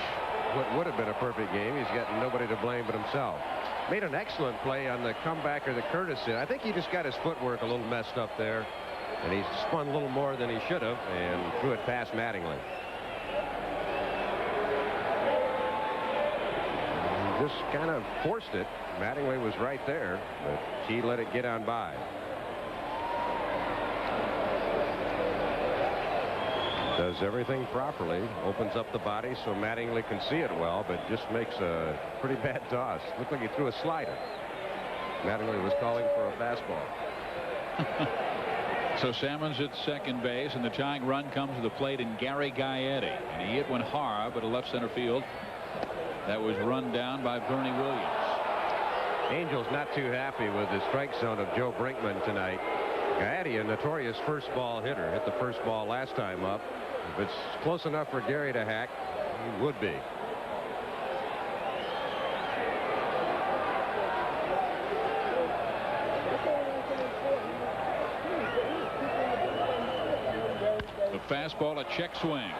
what would have been a perfect game, he's got nobody to blame but himself. Made an excellent play on the comebacker that Curtis did. I think he just got his footwork a little messed up there, and he spun a little more than he should have and threw it past Mattingly. He just kind of forced it. Mattingly was right there, but he let it get on by. Does everything properly, opens up the body so Mattingly can see it well, but just makes a pretty bad toss. Looked like he threw a slider. Mattingly was calling for a fastball. So Salmon's at second base, and the tying run comes to the plate in Gary Gaetti. And he hit one hard, but a left center field. That was run down by Bernie Williams. Angels not too happy with the strike zone of Joe Brinkman tonight. Gaetti, a notorious first ball hitter, hit the first ball last time up. If it's close enough for Gary to hack, he would be. fastball, a check swing.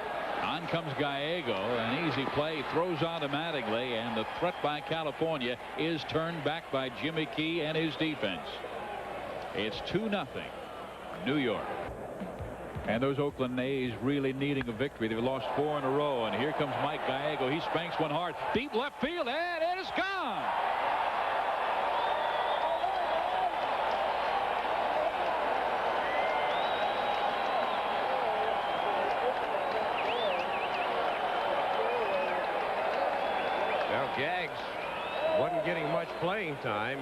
On comes Gallego, an easy play, throws on to Mattingly, and the threat by California is turned back by Jimmy Key and his defense. It's 2-0 New York. And those Oakland A's really needing a victory. They've lost 4 in a row, and here comes Mike Gallego. He spanks one hard, deep left field, and it is gone. Well, Gags wasn't getting much playing time.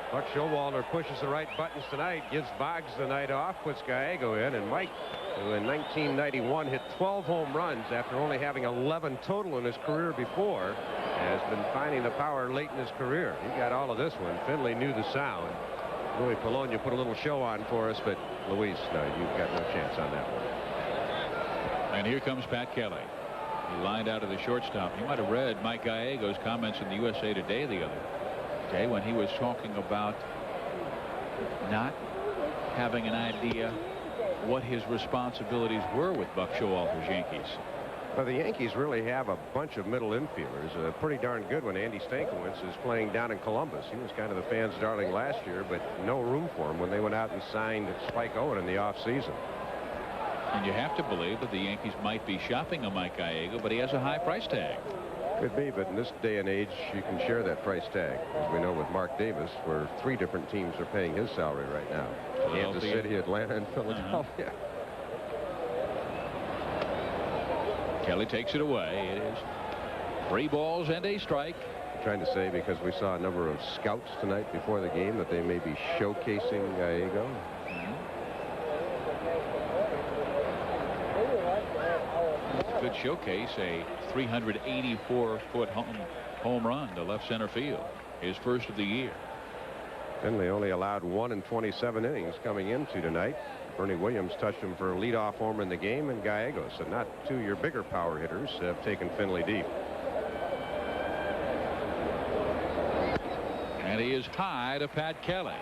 Buck Showalter pushes the right buttons tonight, gives Boggs the night off, puts Gallego in, and Mike, who in 1991 hit 12 home runs after only having 11 total in his career before, has been finding the power late in his career. He got all of this one. Finley knew the sound. Louis Polonia put a little show on for us, but Luis, no, you've got no chance on that one. And here comes Pat Kelly. He lined out of the shortstop. You might have read Mike Gallego's comments in the USA Today the other day when he was talking about not having an idea what his responsibilities were with Buck Showalter's Yankees. Well, the Yankees really have a bunch of middle infielders. Pretty darn good when Andy Stankiewicz is playing down in Columbus. He was kind of the fans' darling last year, but no room for him when they went out and signed Spike Owen in the offseason. And you have to believe that the Yankees might be shopping a Mike Gallego, but he has a high price tag. Could be, but in this day and age, you can share that price tag. As we know with Mark Davis, where 3 different teams are paying his salary right now. Kansas City, Atlanta, and Philadelphia. Kelly takes it away. It is 3 balls and a strike. I'm trying to say, because we saw a number of scouts tonight before the game, that they may be showcasing Gallego. Good showcase, a 384-foot home run to left center field, his first of the year. Finley only allowed 1 in 27 innings coming into tonight. Bernie Williams touched him for a leadoff homer in the game, and Gallego. So not 2 of your bigger power hitters have taken Finley deep. And he is high to Pat Kelly.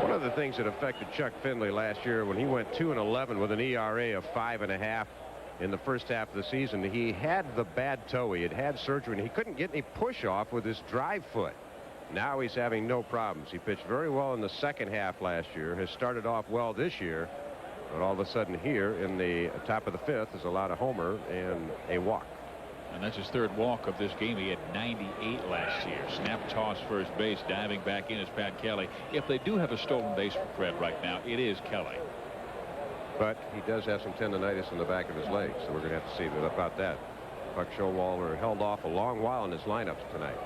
One of the things that affected Chuck Finley last year when he went 2-11 with an ERA of 5.5 in the first half of the season, he had the bad toe. He had had surgery, and he couldn't get any push off with his drive foot. Now he's having no problems. He pitched very well in the second half last year, has started off well this year, but all of a sudden here in the top of the 5th is allowed a homer and a walk. And that's his 3rd walk of this game. He had 98 last year. Snap toss first base. Diving back in is Pat Kelly. If they do have a stolen base for Fred right now, it is Kelly. But he does have some tendonitis in the back of his leg, so we're going to have to see about that. Buck Showalter held off a long while in his lineups tonight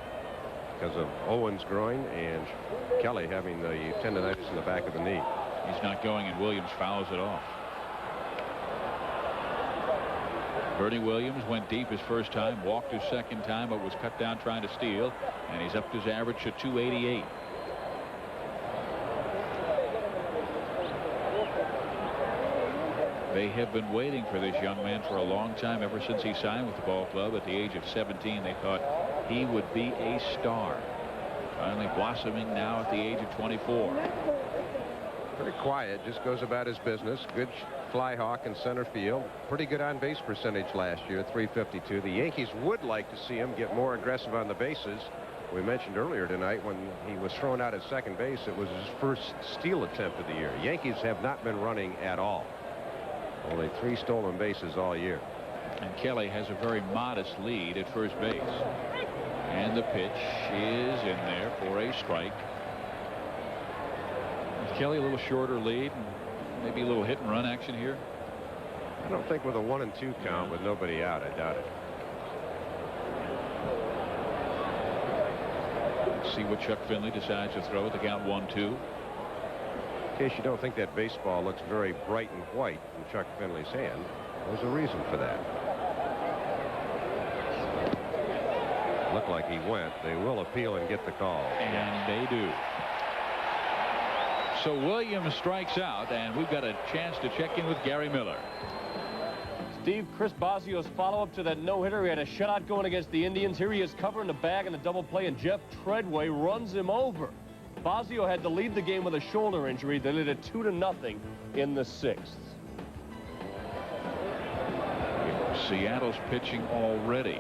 because of Owen's groin and Kelly having the tendonitis in the back of the knee. He's not going, and Williams fouls it off. Bernie Williams went deep his first time, walked his second time, but was cut down trying to steal, and he's upped his average to 288. They have been waiting for this young man for a long time. Ever since he signed with the ball club at the age of 17, they thought he would be a star. Finally blossoming now at the age of 24. Pretty quiet, just goes about his business. Good fly hawk in center field. Pretty good on base percentage last year, .352. The Yankees would like to see him get more aggressive on the bases. We mentioned earlier tonight when he was thrown out at second base, it was his first steal attempt of the year. Yankees have not been running at all. Only 3 stolen bases all year. And Kelly has a very modest lead at first base. And the pitch is in there for a strike. Is Kelly a little shorter lead, and maybe a little hit and run action here? I don't think with a 1-2 count with nobody out, I doubt it. Let's see what Chuck Finley decides to throw at the count 1-2. In case you don't think that baseball looks very bright and white in Chuck Finley's hand, there's a reason for that. Looked like he went. They will appeal and get the call. And they do. So Williams strikes out, and we've got a chance to check in with Gary Miller. Steve, Chris Bosio's follow-up to that no-hitter. He had a shutout going against the Indians. Here he is covering the bag in the double play, and Jeff Treadway runs him over. Fazio had to lead the game with a shoulder injury. They led it 2-0 in the 6th. Seattle's pitching already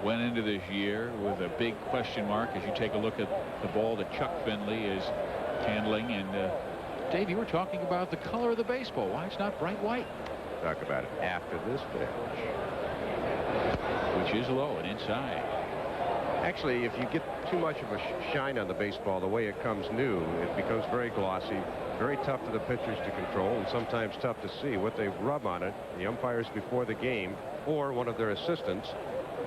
went into this year with a big question mark as you take a look at the ball that Chuck Finley is handling. And Dave, you were talking about the color of the baseball. Why it's not bright white? Talk about it after this pitch, which is low and inside. Actually, if you get too much of a shine on the baseball the way it comes new, it becomes very glossy, very tough for the pitchers to control, and sometimes tough to see. What they rub on it, the umpires before the game or one of their assistants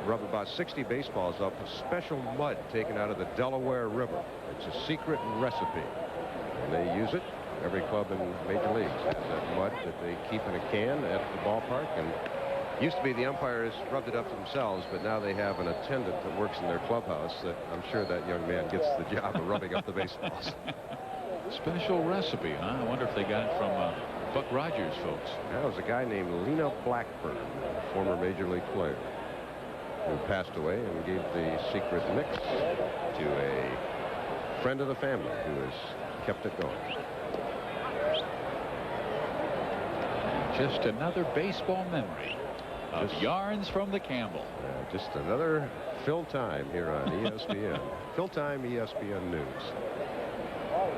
rub about 60 baseballs up with special mud taken out of the Delaware River. It's a secret recipe, and they use it. Every club in Major Leagues has that mud that they keep in a can at the ballpark. And used to be the umpires rubbed it up themselves, but now they have an attendant that works in their clubhouse that I'm sure that young man gets the job of rubbing up the baseballs. Special recipe, huh? I wonder if they got it from Buck Rogers folks. That was a guy named Lena Blackburn, a former Major League player, who passed away and gave the secret mix to a friend of the family who has kept it going. Just another baseball memory of Yarns from the Campbell. Just another Phil Time here on ESPN. Phil Time, ESPN News.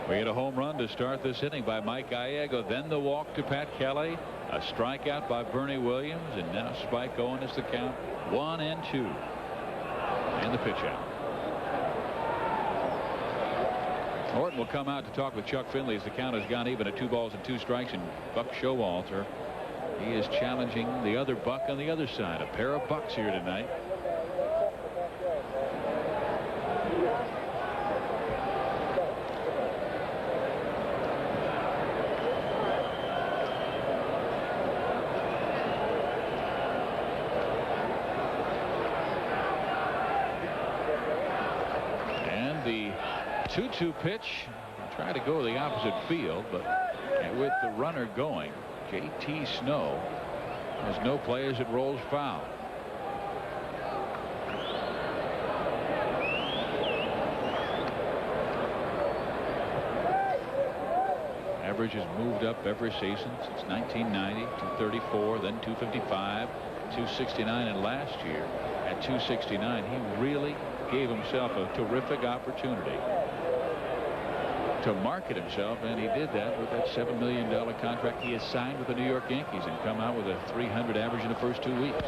We had a home run to start this inning by Mike Gallego, then the walk to Pat Kelly, a strikeout by Bernie Williams, and now Spike Owen is the count 1-2. And the pitch out. Horton will come out to talk with Chuck Finley as the count has gone even at 2 balls and 2 strikes, and Buck Showalter, he is challenging the other Buck on the other side. A pair of Bucks here tonight. And the 2-2 pitch. Try to go the opposite field, but with the runner going, J.T. Snow has no play as it rolls foul. Average has moved up every season since 1990. 234, then 255, 269, and last year at 269 he really gave himself a terrific opportunity to market himself, and he did that with that $7 million contract he has signed with the New York Yankees and come out with a .300 average in the first 2 weeks.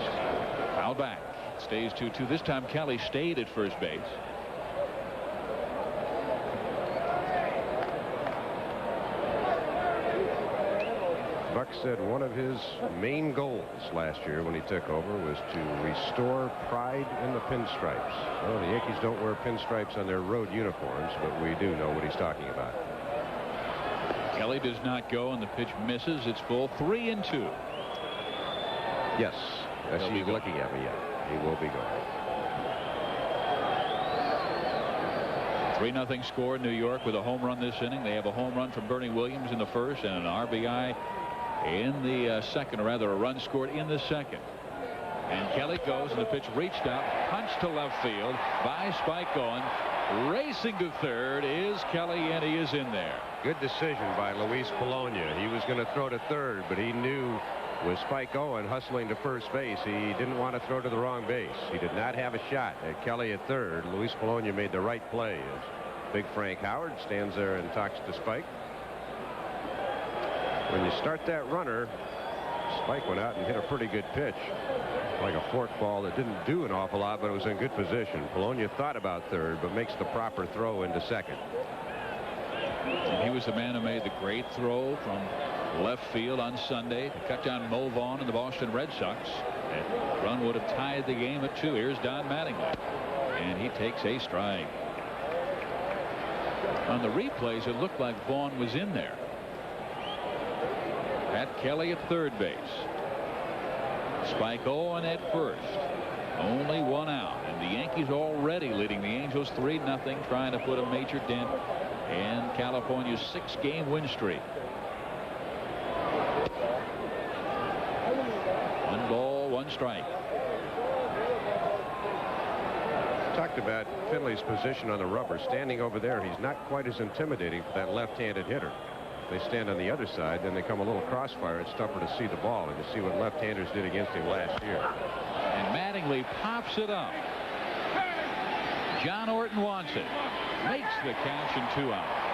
Foul back. Stays 2-2. This time Kelly stayed at first base. Buck said one of his main goals last year when he took over was to restore pride in the pinstripes. Well, the Yankees don't wear pinstripes on their road uniforms, but we do know what he's talking about. Kelly does not go, and the pitch misses. It's full. 3-2. Yes, I see you looking at me. Yeah, he will be going. 3-0 score in New York with a home run this inning. They have a home run from Bernie Williams in the first and an RBI in the second, or rather a run scored in the second. And Kelly goes, and the pitch reached out, punched to left field by Spike Owen. Racing to third is Kelly, and he is in there. Good decision by Luis Polonia. He was going to throw to third, but he knew with Spike Owen hustling to first base, he didn't want to throw to the wrong base. He did not have a shot at Kelly at third. Luis Polonia made the right play as Big Frank Howard stands there and talks to Spike. When you start that runner, Spike went out and hit a pretty good pitch, like a fork ball that didn't do an awful lot, but it was in good position. Polonia thought about third, but makes the proper throw into second. And he was the man who made the great throw from left field on Sunday to cut down Mo Vaughn and the Boston Red Sox. That run would have tied the game at 2. Here's Don Mattingly, and he takes a strike. On the replays, it looked like Vaughn was in there. Pat Kelly at third base. Spike Owen at first. Only 1 out, and the Yankees already leading the Angels 3-0, trying to put a major dent in California's 6-game win streak. 1 ball, 1 strike. Talked about Finley's position on the rubber. Standing over there, he's not quite as intimidating for that left-handed hitter. They stand on the other side, then they come a little crossfire. It's tougher to see the ball, and you see what left-handers did against him last year. And Mattingly pops it up. John Orton wants it. Makes the catch and 2 out.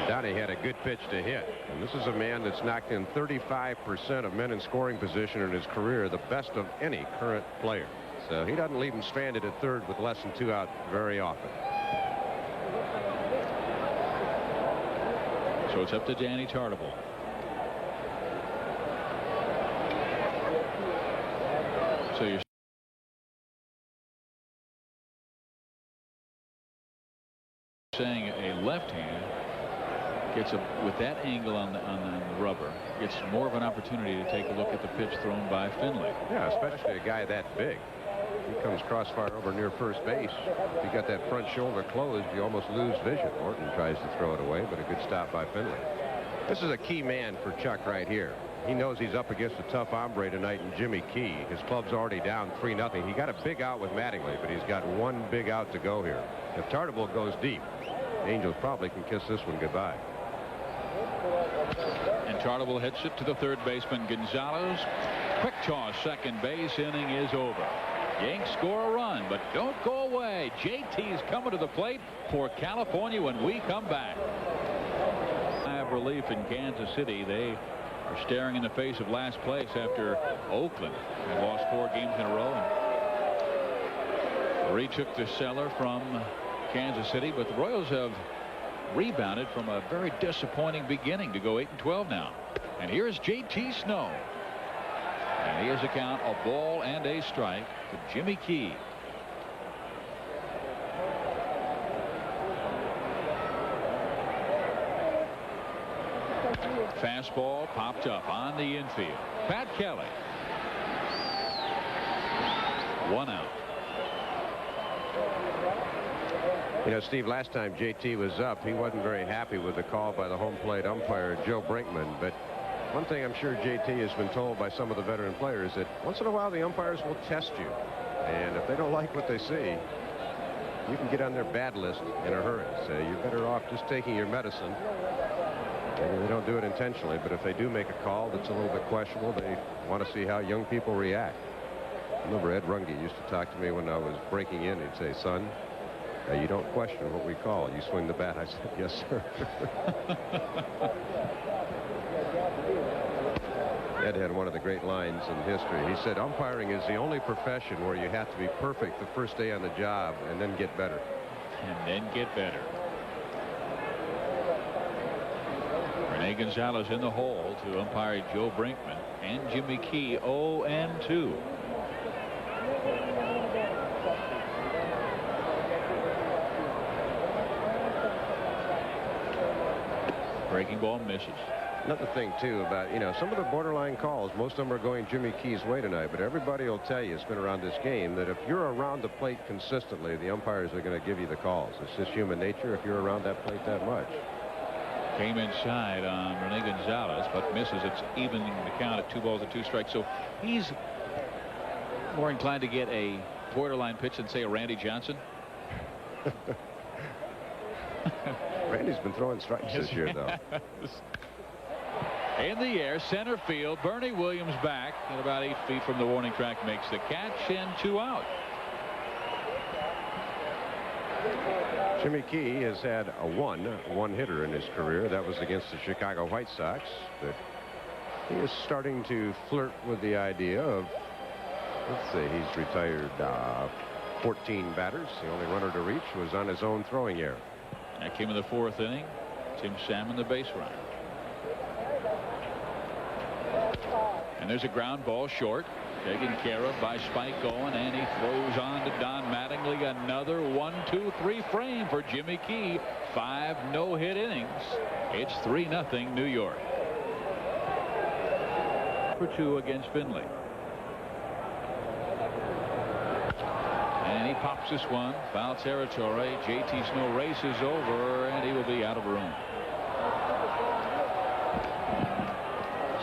Donnie had a good pitch to hit. And this is a man that's knocked in 35% of men in scoring position in his career, the best of any current player. So he doesn't leave him stranded at third with less than 2 out very often. So it's up to Danny Tartabull. So you're saying a left hand gets with that angle on the rubber, gets more of an opportunity to take a look at the pitch thrown by Finley. Yeah, especially a guy that big. He comes crossfire over near first base. If you got that front shoulder closed, you almost lose vision. Orton tries to throw it away, but a good stop by Finley. This is a key man for Chuck right here. He knows he's up against a tough hombre tonight in Jimmy Key. His club's already down 3-0. He got a big out with Mattingly, but he's got one big out to go here. If Tartabull goes deep, Angels probably can kiss this one goodbye. And Tartabull hits it to the third baseman Gonzalez. Quick toss, second base. Inning is over. Yanks score a run, but don't go away. JT's coming to the plate for California when we come back. I have relief in Kansas City. They are staring in the face of last place after Oakland had lost 4 games in a row. And retook the cellar from Kansas City, but the Royals have rebounded from a very disappointing beginning to go 8-12 now. And here's JT Snow. And he has a count, a ball and a strike to Jimmy Key. Fastball popped up on the infield. Pat Kelly. 1 out. You know, Steve, last time JT was up, he wasn't very happy with the call by the home plate umpire, Joe Brinkman. But one thing I'm sure JT has been told by some of the veteran players, that once in a while the umpires will test you. And if they don't like what they see, you can get on their bad list in a hurry. So you're better off just taking your medicine. Maybe they don't do it intentionally, but if they do make a call that's a little bit questionable, they want to see how young people react. I remember Ed Runge used to talk to me when I was breaking in. He'd say, son, you don't question what we call. You swing the bat. I said, yes, sir. Ed had one of the great lines in history. He said, umpiring is the only profession where you have to be perfect the first day on the job and then get better. And then get better. Rene Gonzalez in the hole to umpire Joe Brinkman and Jimmy Key 0-2. Breaking ball misses. Another thing, too, about, you know, some of the borderline calls, most of them are going Jimmy Key's way tonight, but everybody will tell you, it's been around this game, that if you're around the plate consistently, the umpires are going to give you the calls. It's just human nature if you're around that plate that much. Came inside on Rene Gonzalez, but misses. It's evening the count at 2 balls and 2 strikes. So he's more inclined to get a borderline pitch than, say, a Randy Johnson. Randy's been throwing strikes this year, though. In the air, center field. Bernie Williams back at about 8 feet from the warning track, makes the catch, and 2 out. Jimmy Key has had a one hitter in his career. That was against the Chicago White Sox. But he is starting to flirt with the idea of, let's see, he's retired 14 batters. The only runner to reach was on his own throwing error. That came in the 4th inning. Tim Salmon, the base runner. And there's a ground ball short, taken care of by Spike Owen, and he throws on to Don Mattingly. Another 1-2-3 frame for Jimmy Key. 5 no-hit innings. It's 3-0 New York. For 2 against Finley. And he pops this one. Foul territory. JT Snow races over, and he will be out of room.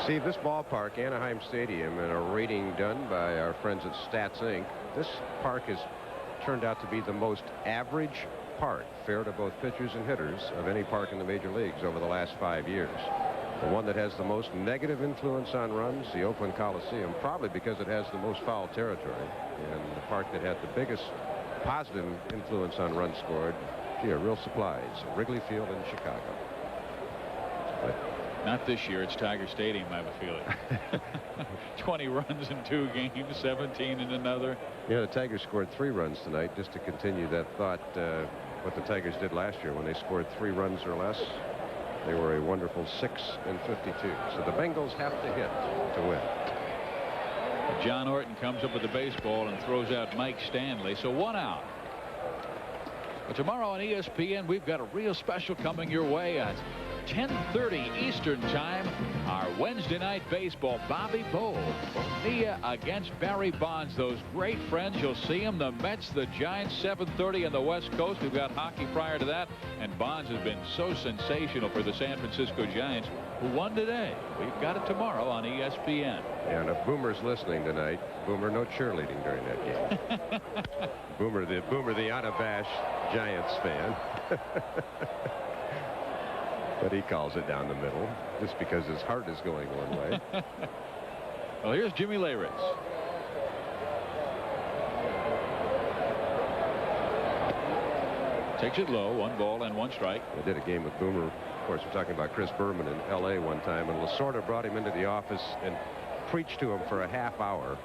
Steve, this ballpark, Anaheim Stadium, in a rating done by our friends at Stats Inc., this park has turned out to be the most average park, fair to both pitchers and hitters, of any park in the major leagues over the last 5 years. The one that has the most negative influence on runs, the Oakland Coliseum, probably because it has the most foul territory, and the park that had the biggest positive influence on runs scored, gee, a real surprise, Wrigley Field in Chicago. But not this year. It's Tiger Stadium, I have a feeling. 20 runs in 2 games, 17 in another. Yeah, the Tigers scored 3 runs tonight, just to continue that thought, what the Tigers did last year when they scored 3 runs or less. They were a wonderful 6-52. So the Bengals have to hit to win. John Orton comes up with the baseball and throws out Mike Stanley. So 1 out. But tomorrow on ESPN, we've got a real special coming your way at 10:30 Eastern Time. Our Wednesday night baseball. Bobby Bowl, Bonilla against Barry Bonds. Those great friends. You'll see them. The Mets, the Giants, 7:30 on the West Coast. We've got hockey prior to that. And Bonds has been so sensational for the San Francisco Giants, who won today. We've got it tomorrow on ESPN. And if Boomer's listening tonight, Boomer, no cheerleading during that game. Boomer the unabashed Giants fan. But he calls it down the middle just because his heart is going one way. Well, here's Jimmy Leyritz. Takes it low, 1 ball and 1 strike. I did a game with Boomer. Of course, we're talking about Chris Berman in L.A. one time, and Lasorda brought him into the office and preached to him for a half hour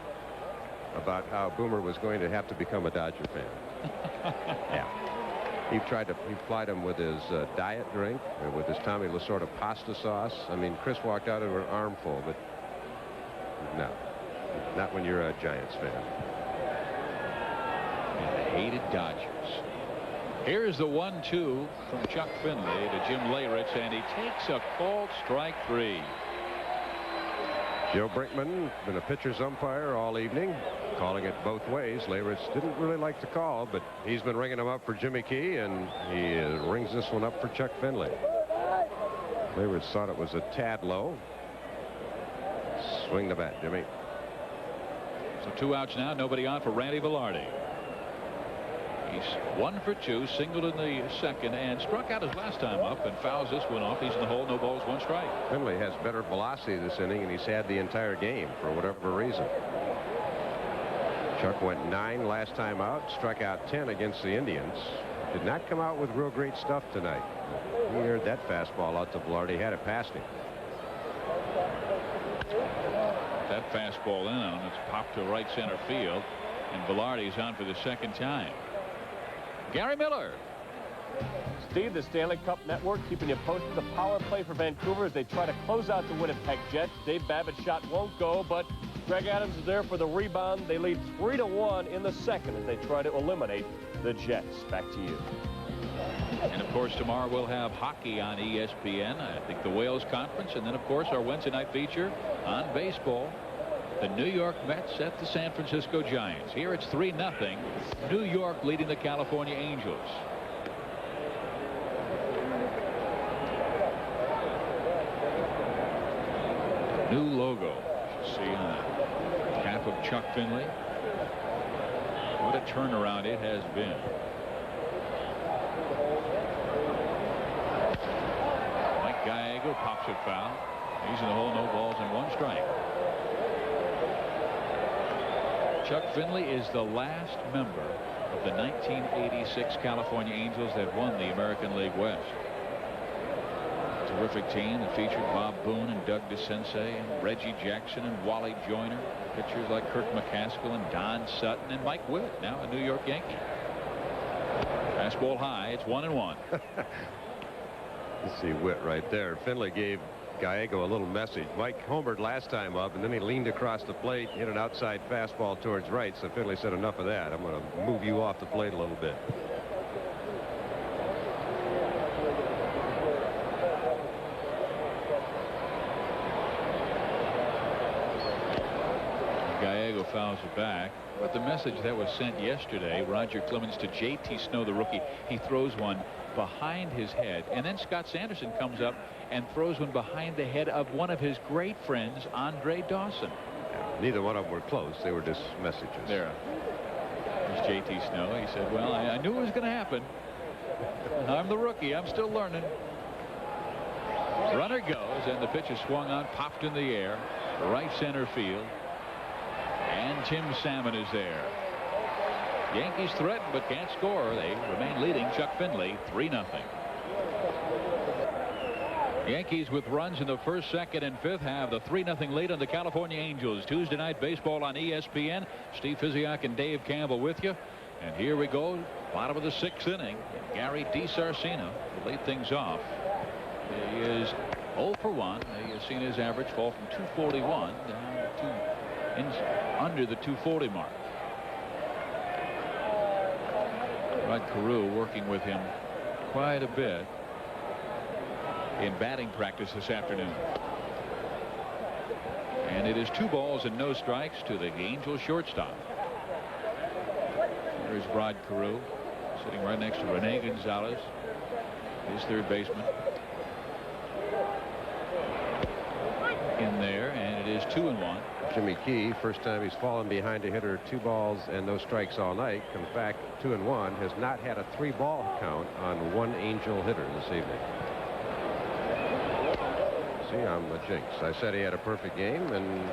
about how Boomer was going to have to become a Dodger fan. Yeah. He plied him with his diet drink, with his Tommy Lasorda pasta sauce. I mean, Chris walked out of an armful, but no, not when you're a Giants fan. And hated Dodgers. Here's the 1-2 from Chuck Finley to Jim Leyritz, and he takes a called strike 3. Joe Brinkman, been a pitcher's umpire all evening, calling it both ways. Leyritz didn't really like the call, but he's been ringing them up for Jimmy Key, and he rings this one up for Chuck Finley. Leyritz thought it was a tad low. Swing the bat, Jimmy. So 2 outs now, nobody on for Randy Velarde. He's 1 for 2, singled in the second, and struck out his last time up and fouls this one off. He's in the hole, no balls, 1 strike. Finley has better velocity this inning, and he's had the entire game for whatever reason. Chuck went 9 last time out, struck out 10 against the Indians. Did not come out with real great stuff tonight. He aired that fastball out to Velarde, had it past him. That fastball in on him, it's popped to right center field, and Velarde's on for the second time. Gary Miller. Steve, the Stanley Cup Network keeping you posted. The power play for Vancouver as they try to close out the Winnipeg Jets. Dave Babbitt's shot won't go, but Greg Adams is there for the rebound. They lead 3-1 in the second as they try to eliminate the Jets. Back to you. And of course, tomorrow we'll have hockey on ESPN. I think the Wales Conference, and then of course our Wednesday night feature on baseball. The New York Mets at the San Francisco Giants. Here it's 3-0. New York leading the California Angels. New logo. You see on the cap of Chuck Finley. What a turnaround it has been. Mike Gallego pops it foul. He's in the hole, no balls and 1 strike. Chuck Finley is the last member of the 1986 California Angels that won the American League West. Terrific team that featured Bob Boone and Doug DeCinces and Reggie Jackson and Wally Joyner. Pitchers like Kirk McCaskill and Don Sutton and Mike Witt, now a New York Yankee. Fastball high. It's 1-1. You see Witt right there. Finley gave Gallego a little message. Mike homered last time up, and then he leaned across the plate, hit an outside fastball towards right. So Finley said, enough of that. I'm going to move you off the plate a little bit. Gallego fouls it back. But the message that was sent yesterday, Roger Clemens to J.T. Snow, the rookie, he throws one behind his head, and then Scott Sanderson comes up and throws one behind the head of one of his great friends, Andre Dawson. Yeah, neither one of them were close. They were just messages. There's J.T. Snow. He said, well, I knew it was going to happen. I'm the rookie. I'm still learning. Runner goes, and the pitch is swung on, popped in the air, right center field. And Tim Salmon is there. Yankees threaten but can't score. They remain leading Chuck Finley 3-0. Yankees with runs in the first, second, and fifth have the 3-0 lead on the California Angels. Tuesday night baseball on ESPN. Steve Physiak and Dave Campbell with you. And here we go, bottom of the sixth inning. Gary DiSarcina will lead things off. He is 0 for 1. He has seen his average fall from 241 down to under the 240 mark. Rod Carew working with him quite a bit in batting practice this afternoon. And it is 2 balls and no strikes to the Angels shortstop. There's Rod Carew sitting right next to Rene Gonzalez, his third baseman. In there, and it is 2-1. Jimmy Key, first time he's fallen behind a hitter, 2 balls and no strikes all night. Comes back 2-1. Has not had a 3-ball count on one Angel hitter this evening. See, I'm a jinx. I said he had a perfect game, and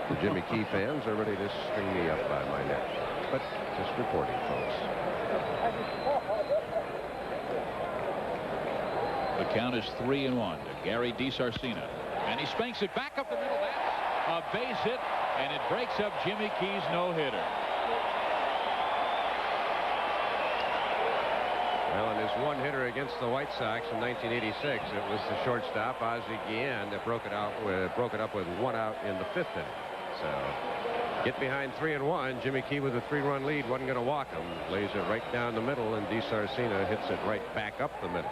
the Jimmy Key fans are ready to string me up by my neck. But just reporting, folks. The count is 3-1 to Gary DiSarcina. And he spanks it back up the middle. That's a base hit, and it breaks up Jimmy Key's no-hitter. Well, in his one hitter against the White Sox in 1986, it was the shortstop Ozzie Guillen that broke it up with 1 out in the 5th inning. So get behind 3-1. Jimmy Key with a 3-run lead wasn't going to walk him. Lays it right down the middle, and DiSarcina hits it right back up the middle.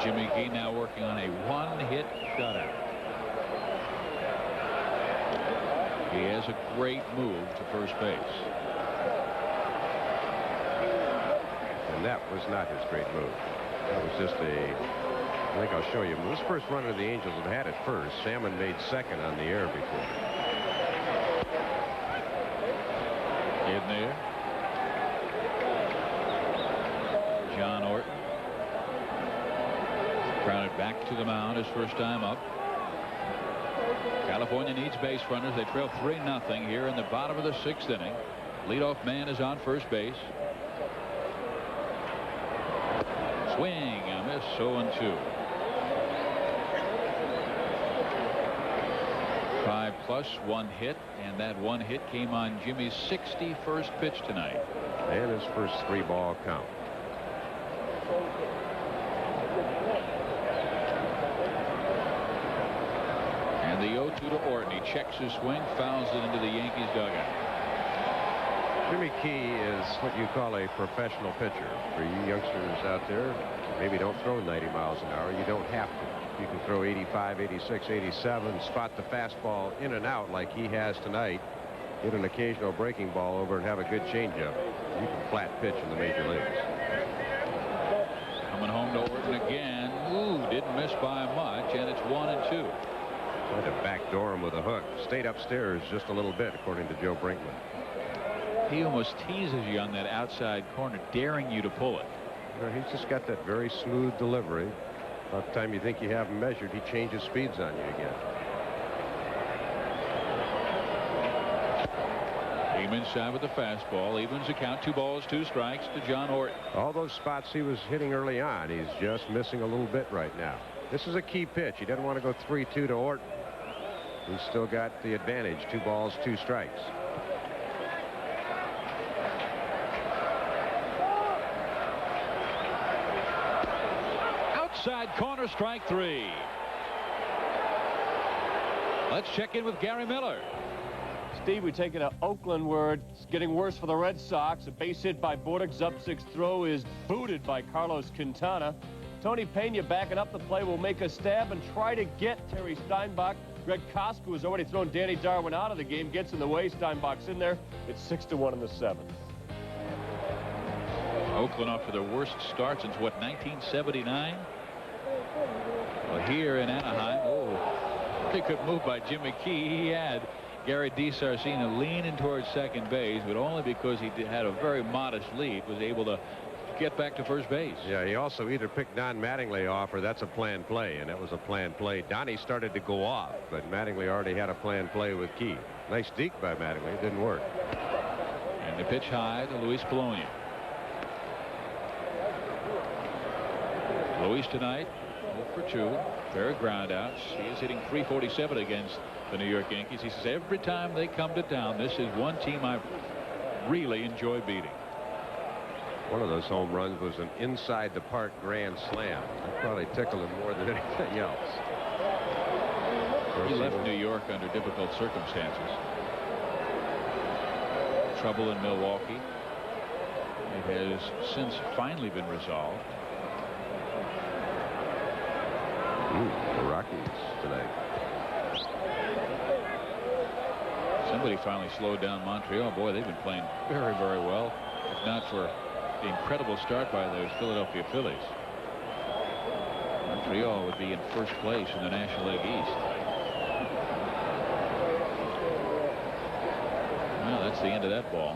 Jimmy Key now working on a 1-hit shutout. He has a great move to first base. And that was not his great move. That was just I think I'll show you. This first runner the Angels have had at first. Salmon made second on the air before. In there. John Orton. Grounded back to the mound his first time up. California needs base runners. They trail 3-0 here in the bottom of the 6th inning. Leadoff man is on first base. Swing and a miss. 0-2. 5+, 1 hit, and that 1 hit came on Jimmy's 61st pitch tonight. And his first 3-ball count. And the 0-2 to Orton. He checks his swing, fouls it into the Yankees dugout. Jimmy Key is what you call a professional pitcher. For you youngsters out there, maybe don't throw 90 miles an hour. You don't have to. You can throw 85, 86, 87, spot the fastball in and out like he has tonight. Get an occasional breaking ball over and have a good changeup. You can flat pitch in the major leagues. Coming home to Orton again. Ooh, didn't miss by much, and it's 1-2. Tried to backdoor him with a hook. Stayed upstairs just a little bit, according to Joe Brinkman. He almost teases you on that outside corner, daring you to pull it. You know, he's just got that very smooth delivery. By the time you think you have him measured, he changes speeds on you again. Aim inside with the fastball. Evens the count. 2 balls, 2 strikes to John Orton. All those spots he was hitting early on, he's just missing a little bit right now. This is a key pitch. He doesn't want to go 3-2 to Orton. He's still got the advantage. 2 balls, 2 strikes. Outside corner, strike 3. Let's check in with Gary Miller. Steve, we take it to Oakland, where it's getting worse for the Red Sox. A base hit by Bordick. Zupzik's throw is booted by Carlos Quintana. Tony Pena backing up the play will make a stab and try to get Terry Steinbach. Greg Koska, who has already thrown Danny Darwin out of the game, gets in the way. Steinbach's in there. It's 6-1 in the 7th. Oakland off for their worst start since, what, 1979? Well, here in Anaheim, pretty good move by Jimmy Key. He had Gary DiSarcina leaning towards second base, but only because he had a very modest lead, was able to get back to first base. Yeah, he also either picked Don Mattingly off, or that's a planned play, and that was a planned play. Donnie started to go off, but Mattingly already had a planned play with Key. Nice deke by Mattingly. It didn't work. And the pitch high to Luis Polonia. Luis tonight 0 for 2, fair ground outs. He is hitting .347 against the New York Yankees. He says every time they come to town, this is one team I really enjoy beating. One of those home runs was an inside the park grand slam. That probably tickled him more than anything else. He left New York under difficult circumstances. Trouble in Milwaukee. It has since finally been resolved. The Rockies tonight. Somebody finally slowed down Montreal. Boy, they've been playing very, very well. If not for the incredible start by those Philadelphia Phillies, Montreal would be in first place in the National League East. Well, that's the end of that ball.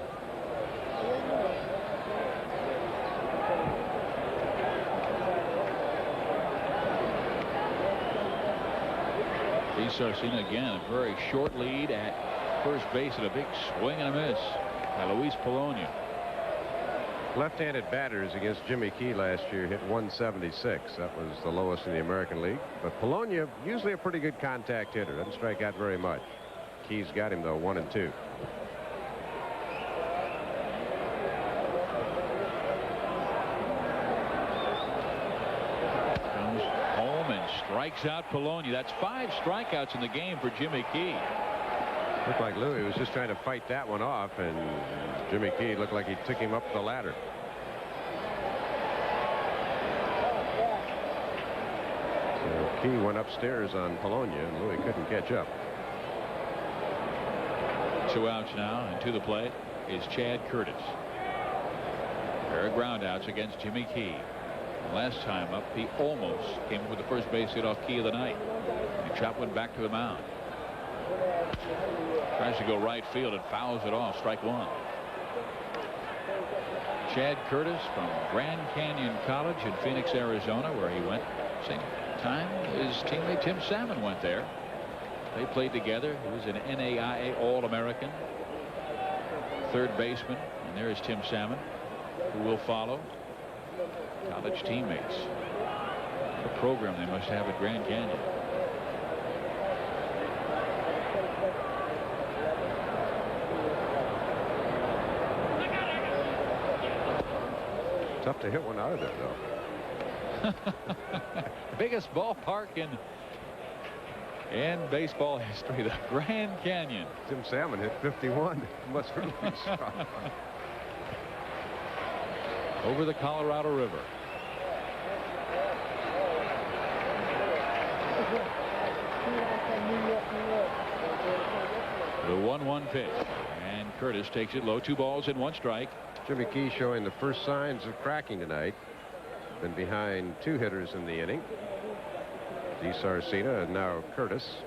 DiSarcina again, a very short lead at first base, and a big swing and a miss by Luis Polonia. Left-handed batters against Jimmy Key last year hit 176. That was the lowest in the American League. But Polonia, usually a pretty good contact hitter, doesn't strike out very much. Key's got him though, 1 and 2. Comes home and strikes out Polonia. That's 5 strikeouts in the game for Jimmy Key. Looked like Louis was just trying to fight that one off, and Jimmy Key looked like he took him up the ladder. So Key went upstairs on Polonia, and Louis couldn't catch up. 2 outs now, and to the plate is Chad Curtis. Pair of ground outs against Jimmy Key. Last time up, he almost came up with the first base hit off Key of the night. The chop went back to the mound. Tries to go right field and fouls it off. Strike 1. Chad Curtis from Grand Canyon College in Phoenix, Arizona, where he went same time his teammate Tim Salmon went there. They played together. He was an NAIA All-American, third baseman, and there is Tim Salmon, who will follow. College teammates. What a program they must have at Grand Canyon. Tough to hit one out of there, though. Biggest ballpark in baseball history, the Grand Canyon. Tim Salmon hit 51. Must really be strong. Over the Colorado River. The 1-1 pitch, and Curtis takes it low. 2 balls and 1 strike. Jimmy Key showing the first signs of cracking tonight. Been behind 2 hitters in the inning. DiSarcina and now Curtis.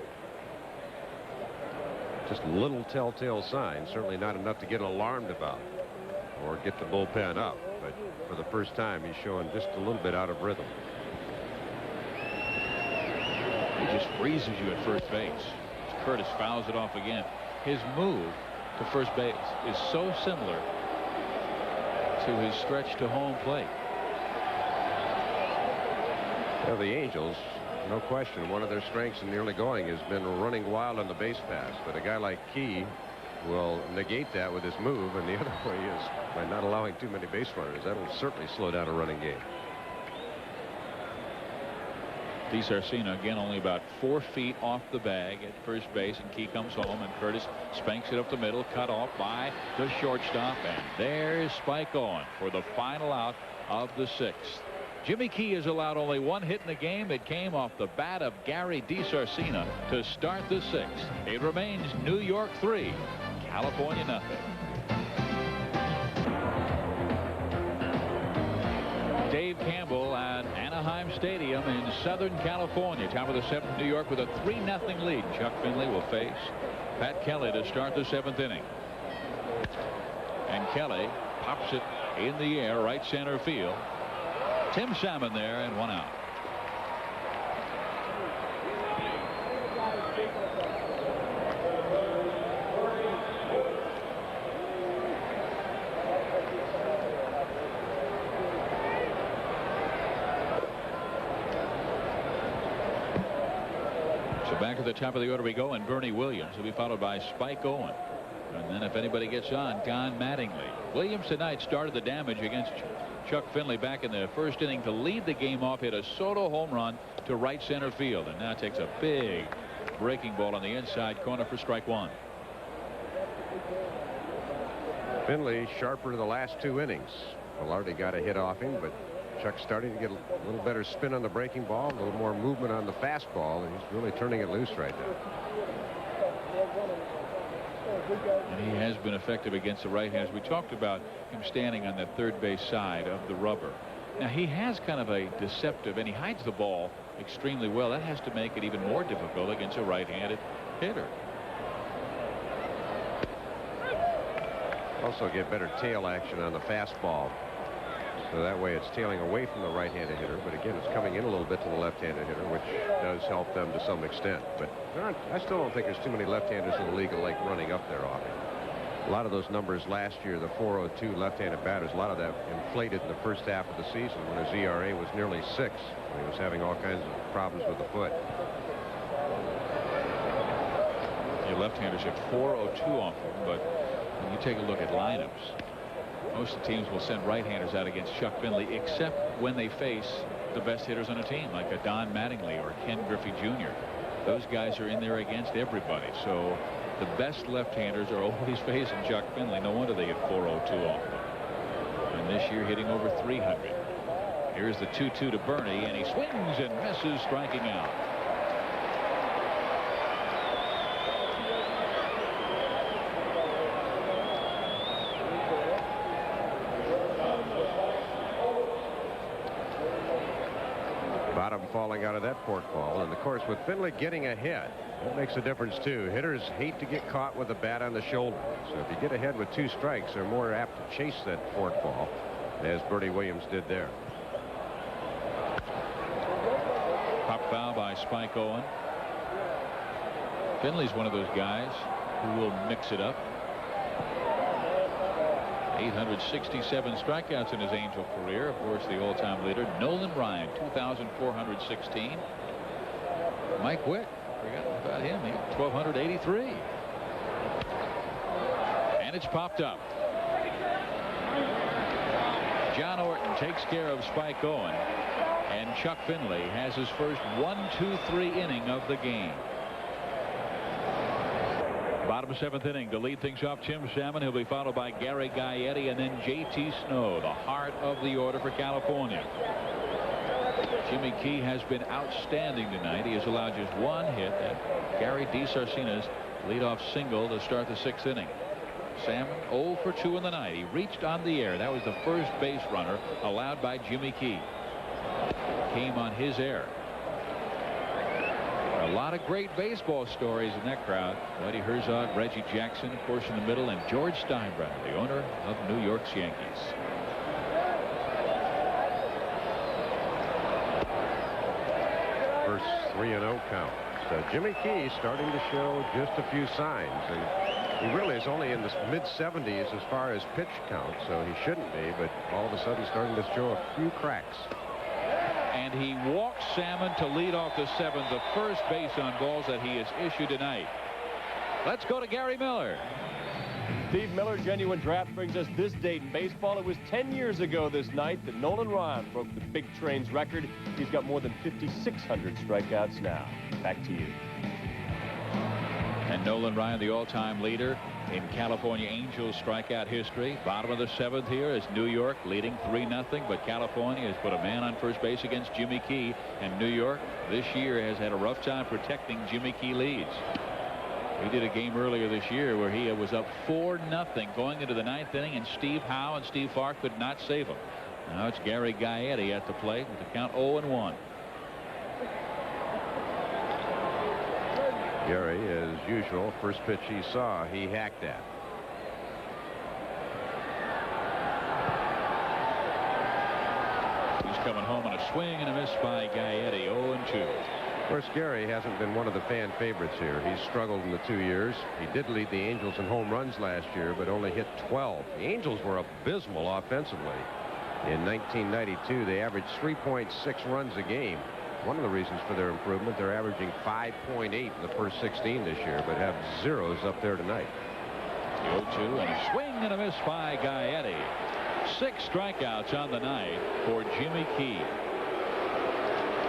Just little telltale signs. Certainly not enough to get alarmed about or get the bullpen up. But for the first time, he's showing just a little bit out of rhythm. He just freezes you at first base. Curtis fouls it off again. His move to first base is so similar to his stretch to home plate. Well, the Angels, no question, one of their strengths in the early going has been running wild on the base pass. But a guy like Key will negate that with his move, and the other way is by not allowing too many base runners. That'll certainly slow down a running game. DiSarcina again only about 4 feet off the bag at first base, and Key comes home, and Curtis spanks it up the middle, cut off by the shortstop, and there's Spike Owen for the final out of the 6th. Jimmy Key has allowed only 1 hit in the game. It came off the bat of Gary DiSarcina to start the 6th. It remains New York 3, California nothing. Dave Campbell at Anaheim Stadium in Southern California. Top of the 7th, New York with a 3-0 lead. Chuck Finley will face Pat Kelly to start the 7th inning. And Kelly pops it in the air, right center field. Tim Salmon there, and 1 out. Back at the top of the order we go, and Bernie Williams will be followed by Spike Owen. And then if anybody gets on, Don Mattingly. Williams tonight started the damage against Chuck Finley back in the 1st inning to lead the game off, hit a Soto home run to right center field, and now takes a big breaking ball on the inside corner for strike 1. Finley sharper the last 2 innings. Velarde got a hit off him, but Chuck's starting to get a little better spin on the breaking ball, a little more movement on the fastball, and he's really turning it loose right now. And he has been effective against the right-handers. We talked about him standing on that third base side of the rubber. Now he has kind of a deceptive, and he hides the ball extremely well. That has to make it even more difficult against a right-handed hitter. Also get better tail action on the fastball. So that way it's tailing away from the right-handed hitter, but again it's coming in a little bit to the left-handed hitter, which does help them to some extent. But I still don't think there's too many left-handers in the league that like running up there often. A lot of those numbers last year, the 402 left-handed batters, a lot of that inflated in the first half of the season when his ERA was nearly 6. He was having all kinds of problems with the foot. Your left-handers hit 402 off him, but when you take a look at lineups, most of the teams will send right-handers out against Chuck Finley, except when they face the best hitters on a team, like a Don Mattingly or Ken Griffey Jr. Those guys are in there against everybody. So the best left-handers are always facing Chuck Finley. No wonder they hit 402 off them. And this year hitting over 300. Here's the 2-2 to Bernie, and he swings and misses, striking out. Falling out of that forkball, and of course with Finley getting ahead, that makes a difference too. Hitters hate to get caught with a bat on the shoulder, so if you get ahead with 2 strikes, they're more apt to chase that forkball, as Bernie Williams did there. Pop foul by Spike Owen. Finley's one of those guys who will mix it up. 867 strikeouts in his Angel career. Of course, the all-time leader, Nolan Ryan, 2,416. Mike Wick, forgot about him. He had 1,283. And it's popped up. John Orton takes care of Spike Owen, and Chuck Finley has his first 1-2-3 inning of the game. Bottom 7th inning to lead things off, Tim Salmon. He'll be followed by Gary Gaetti, and then J.T. Snow, the heart of the order for California. Jimmy Key has been outstanding tonight. He has allowed just 1 hit, at Gary DiSarcina's leadoff single to start the 6th inning. Salmon 0 for 2 in the night. He reached on the air. That was the first base runner allowed by Jimmy Key. Came on his error. A lot of great baseball stories in that crowd. Buddy Herzog, Reggie Jackson, of course, in the middle, and George Steinbrenner, the owner of New York's Yankees. First 3-0 count. So Jimmy Key starting to show just a few signs, and he really is only in the mid-70s as far as pitch count, so he shouldn't be, but all of a sudden starting to show a few cracks. And he walks Salmon to lead off the 7th, the first base on balls that he has issued tonight. Let's go to Gary Miller. Steve Miller, Genuine Draft, brings us this date in baseball. It was 10 years ago this night that Nolan Ryan broke the Big Train's record. He's got more than 5,600 strikeouts now. Back to you. And Nolan Ryan, the all-time leader in California Angels strikeout history. Bottom of the 7th here is New York leading 3-0, but California has put a man on first base against Jimmy Key, and New York this year has had a rough time protecting Jimmy Key leads. We did a game earlier this year where he was up 4-0 going into the 9th inning, and Steve Howe and Steve Farr could not save him. Now it's Gary Gaetti at the plate with the count 0-1. Gary, as usual, first pitch he saw, he hacked at. He's coming home on a swing and a miss by Gaetti. 0-2. Of course, Gary hasn't been one of the fan favorites here. He's struggled in the 2 years. He did lead the Angels in home runs last year, but only hit 12. The Angels were abysmal offensively. In 1992, they averaged 3.6 runs a game. One of the reasons for their improvement, they're averaging 5.8 in the first 16 this year, but have zeros up there tonight. 0-2 and a swing and a miss by Gaetti. 6 strikeouts on the night for Jimmy Key.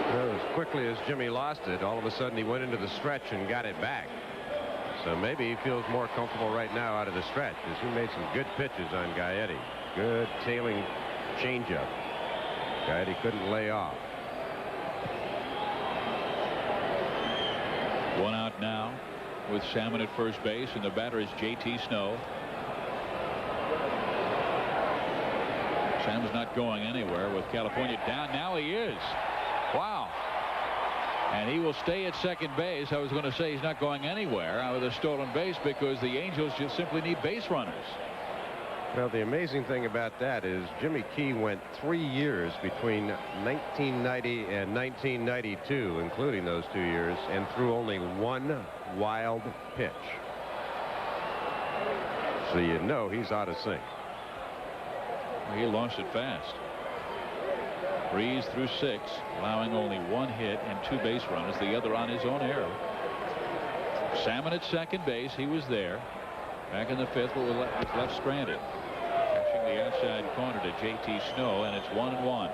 Well, as quickly as Jimmy lost it, all of a sudden he went into the stretch and got it back. So maybe he feels more comfortable right now out of the stretch, as he made some good pitches on Gaetti. Good tailing changeup. Gaetti couldn't lay off. 1 out now with Salmon at first base, and the batter is J.T. Snow. Salmon's not going anywhere with California down. Now he is. Wow. And he will stay at second base. I was going to say he's not going anywhere with a stolen base because the Angels just simply need base runners. Well, the amazing thing about that is Jimmy Key went 3 years between 1990 and 1992, including those 2 years, and threw only 1 wild pitch. So you know he's out of sync. He launched it fast. Breeze through 6, allowing only 1 hit and 2 base runners, the other on his own error. Salmon at second base. He was there. Back in the 5th, but was left stranded. Catching the outside corner to J.T. Snow, and it's 1-1.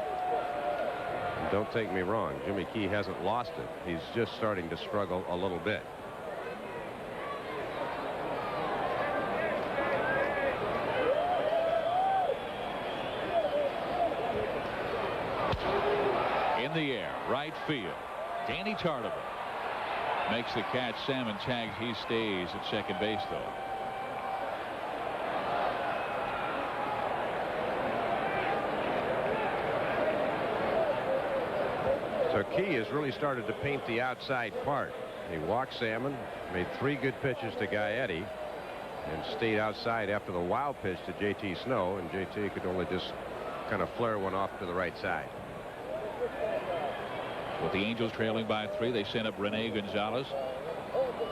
Don't take me wrong. Jimmy Key hasn't lost it. He's just starting to struggle a little bit. In the air, right field. Danny Tartagle makes the catch. Salmon tags. He stays at second base, though. So Key has really started to paint the outside part. He walked Salmon, made 3 good pitches to Gaetti, and stayed outside after the wild pitch to J.T. Snow, and J.T. could only just kind of flare one off to the right side. With the Angels trailing by 3, they sent up Rene Gonzalez,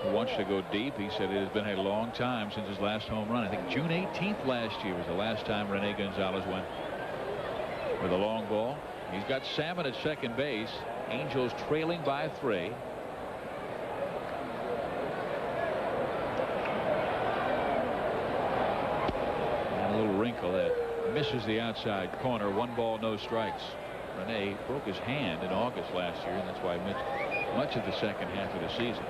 who wants to go deep. He said it has been a long time since his last home run. I think June 18th last year was the last time Rene Gonzalez went with a long ball. He's got Salmon at second base. Angels trailing by 3. And a little wrinkle that misses the outside corner. 1 ball, no strikes. Rene broke his hand in August last year, and that's why he missed much of the second half of the season.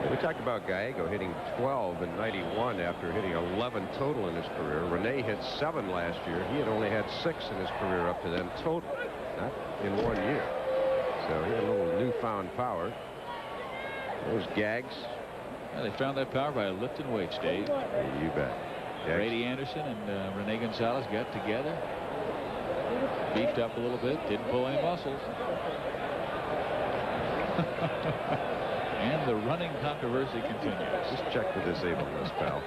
We talked about Gallego hitting 12 in 91 after hitting 11 total in his career. Rene hit 7 last year. He had only had 6 in his career up to then total, not in 1 year. So he had a little newfound power. Those gags. Yeah, they found that power by lifting weights, Dave. You bet. Brady Anderson and Rene Gonzalez got together, beefed up a little bit, didn't pull any muscles. And the running controversy continues. Just check the disabled list, pal.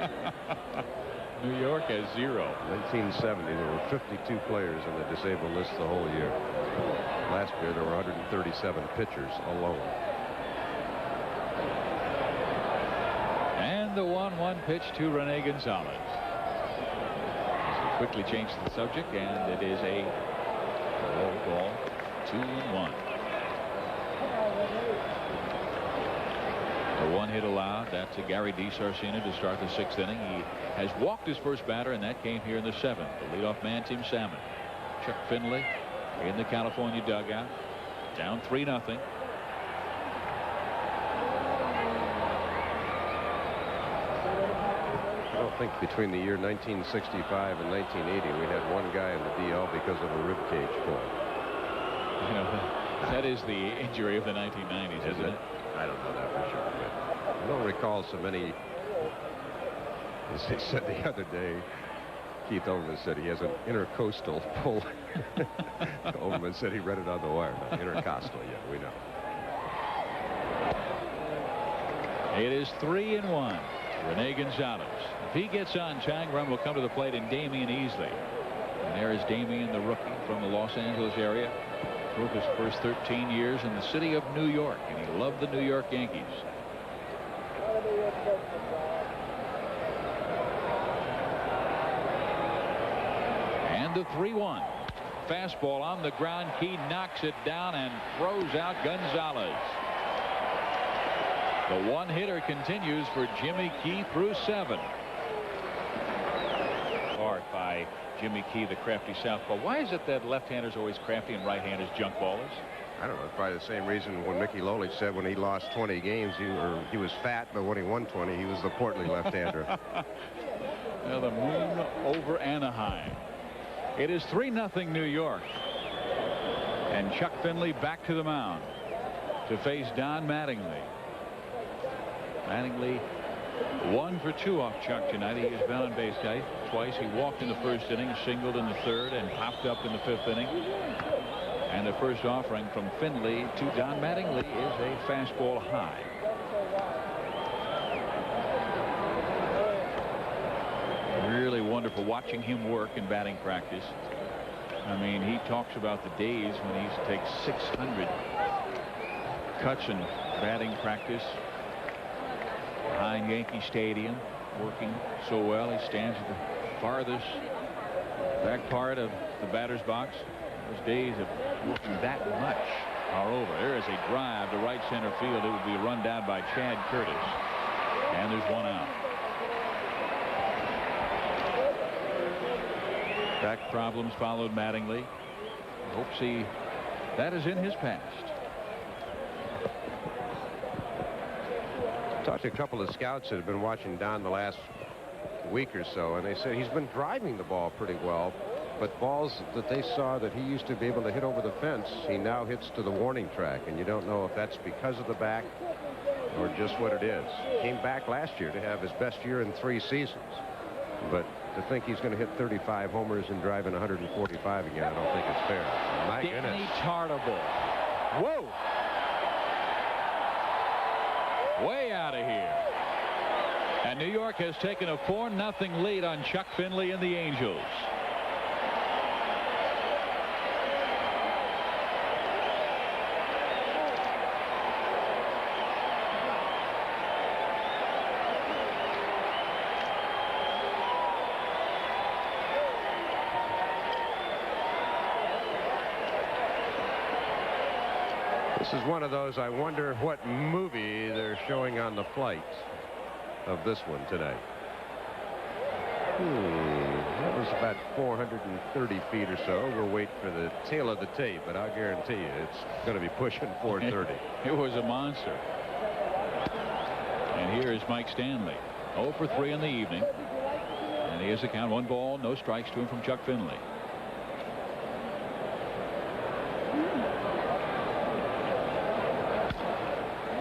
New York has 0. 1970, there were 52 players on the disabled list the whole year. Last year, there were 137 pitchers alone. And the 1-1 pitch to Rene Gonzalez. He quickly changed the subject, and it is a low ball, 2-1. The one hit allowed. That's to Gary DiSarcina to start the 6th inning. He has walked his first batter, and that came here in the 7th. The leadoff man, Tim Salmon. Chuck Finley in the California dugout. Down 3-0. I don't think between the year 1965 and 1980 we had one guy in the DL because of a rib cage pull. You know, that is the injury of the 1990s, isn't it? I don't know that for sure, but I don't recall so many. As they said the other day, Keith Olbermann said he has an intercostal pull. Olbermann said he read it on the wire. Not intercostal yet, we know. It is 3-1. Rene Gonzalez. If he gets on, Chang run will come to the plate in Damian Easley. And there is Damian, the rookie from the Los Angeles area. Took his first 13 years in the city of New York, and he loved the New York Yankees. And the 3-1. Fastball on the ground. Key knocks it down and throws out Gonzalez. The one-hitter continues for Jimmy Key through 7. Hard by Jimmy Key, the crafty southpaw. Why is it that left-handers always crafty and right-handers junk ballers? I don't know. It's probably the same reason when Mickey Lolich said when he lost 20 games, he was fat, but when he won 20, he was the portly left-hander. Well, the moon over Anaheim. It is 3-0 New York. And Chuck Finley back to the mound to face Don Mattingly. Mattingly 1 for 2 off Chuck tonight. He has been on base twice. He walked in the first inning, singled in the 3rd, and popped up in the 5th inning. And the first offering from Finley to Don Mattingly is a fastball high. Really wonderful watching him work in batting practice. I mean, he talks about the days when he used to take 600 cuts in batting practice behind Yankee Stadium, working so well. He stands at the farthest back part of the batter's box. Those days of working that much are over. There is a drive to right center field. It would be run down by Chad Curtis. And there's one out. Back problems followed Mattingly. Hopes that is in his past. Talked to a couple of scouts that have been watching Don the last week or so, and they said he's been driving the ball pretty well, but balls that they saw that he used to be able to hit over the fence, he now hits to the warning track, and you don't know if that's because of the back or just what it is. Came back last year to have his best year in 3 seasons, but to think he's going to hit 35 homers and drive in 145 again, I don't think it's fair. My Danny goodness. Tartabull. Whoa! Way out of here. And New York has taken a 4-0 lead on Chuck Finley and the Angels. This is one of those, I wonder what movie they're showing on the flight of this one today. That was about 430 feet or so. We'll wait for the tail of the tape, but I'll guarantee you it's going to be pushing 430. It was a monster. And here is Mike Stanley. 0 for 3 in the evening. And he has the count. 1 ball, no strikes to him from Chuck Finley.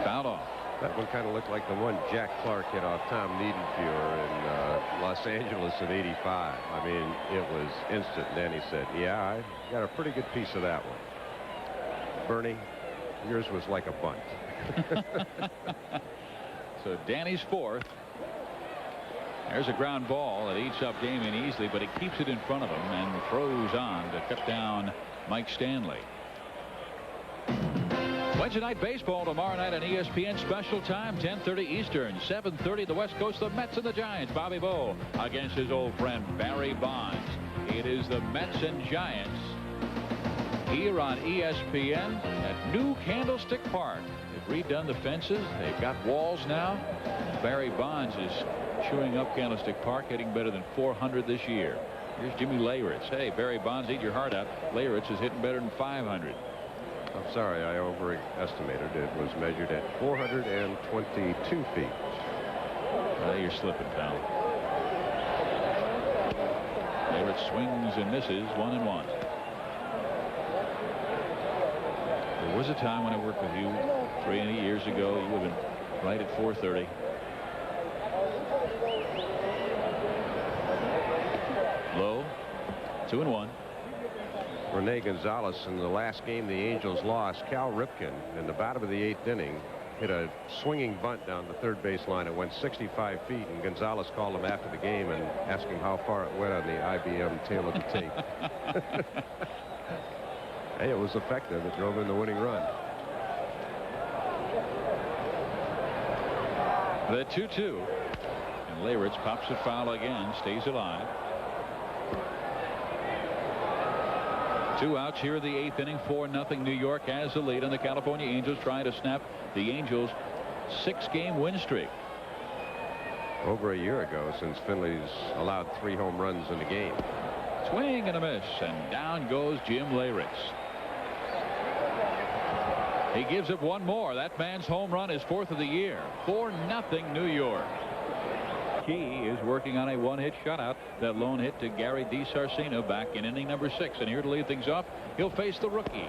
Fouled off. That one kind of looked like the one Jack Clark hit off Tom Niedenfuhr in Los Angeles in '85. I mean, it was instant. Danny said, yeah, I got a pretty good piece of that one. Bernie, yours was like a bunt. So Danny's 4th. There's a ground ball that eats up Damian Easley, but he keeps it in front of him and throws on to cut down Mike Stanley. Wednesday night baseball tomorrow night on ESPN. Special time 10:30 Eastern, 7:30 the West Coast. The Mets and the Giants. Bobby Bowe against his old friend Barry Bonds. It is the Mets and Giants here on ESPN at New Candlestick Park. It redone the fences. They've got walls now. Barry Bonds is chewing up Candlestick Park, hitting better than 400 this year. Here's Jimmy Leyritz. Hey, Barry Bonds, eat your heart out. Leyritz is hitting better than 500. I'm sorry, I overestimated. It was measured at 422 feet. You're slipping, pal. Leyritz swings and misses, 1-1. There was a time when I worked with you 3 years ago. You would have been right at 430. Low, 2-1. Rene Gonzalez in the last game the Angels lost. Cal Ripken in the bottom of the 8th inning hit a swinging bunt down the third base line. It went 65 feet, and Gonzalez called him after the game and asked him how far it went on the IBM tail of the tape. Hey, it was effective. It drove in the winning run. The 2-2. And Leyritz pops it foul again, stays alive. 2 outs here in the 8th inning. 4-0. New York has the lead, and the California Angels trying to snap the Angels' 6-game win streak. Over a year ago since Finley's allowed 3 home runs in a game. Swing and a miss, and down goes Jim Leyritz. He gives up one more. That man's home run is 4th of the year. 4-0 New York. Key is working on a 1-hit shutout. That lone hit to Gary DiSarcina back in inning number 6. And here to lead things off, he'll face the rookie,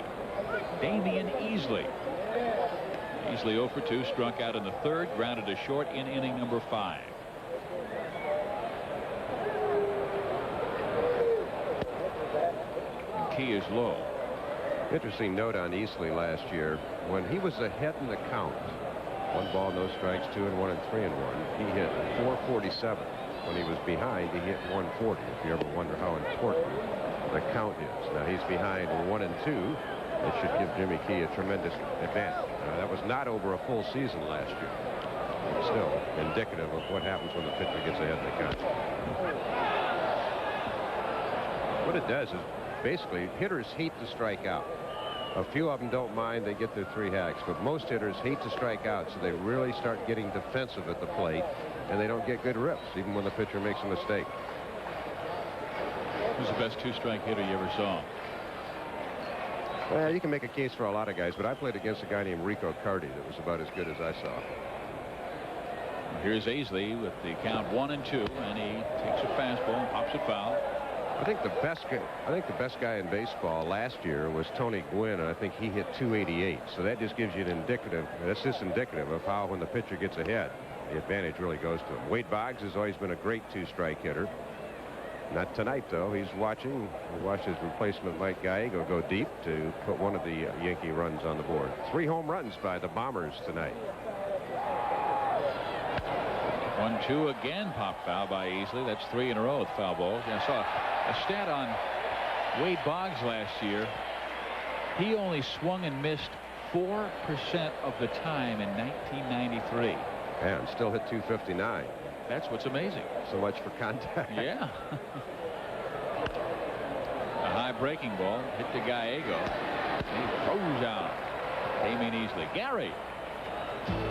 Damian Easley. Easley 0 for 2, struck out in the 3rd, grounded to short in inning number 5. And Key is low. Interesting note on Easley last year. When he was ahead in the count, 1 ball, no strikes, 2-1 and 3-1, he hit 447. When he was behind, he hit 140. If you ever wonder how important the count is. Now he's behind 1 and 2. It should give Jimmy Key a tremendous advantage. That was not over a full season last year. But still indicative of what happens when the pitcher gets ahead in the count. What it does is basically hitters hate to strike out. A few of them don't mind. They get their 3 hacks, but most hitters hate to strike out, so they really start getting defensive at the plate, and they don't get good rips even when the pitcher makes a mistake. Who's the best 2-strike hitter you ever saw? Well, you can make a case for a lot of guys, but I played against a guy named Rico Cardi that was about as good as I saw. Here's Easley with the count 1-2, and he takes a fastball and pops it foul. I think the best guy in baseball last year was Tony Gwynn, and I think he hit 288. So that just gives you an indicative. That's just indicative of how when the pitcher gets ahead, the advantage really goes to him. Wade Boggs has always been a great 2-strike hitter. Not tonight, though. He's watching. He watched his replacement Mike Gallego go deep to put one of the Yankee runs on the board. 3 home runs by the Bombers tonight. 1-2 again, pop foul by Easley. That's 3 in a row with foul balls. I saw a stat on Wade Boggs last year. He only swung and missed 4% of the time in 1993. And still hit 259. That's what's amazing. So much for contact. Yeah. A high breaking ball hit to Gallego. He throws out Damian Easley. Gary.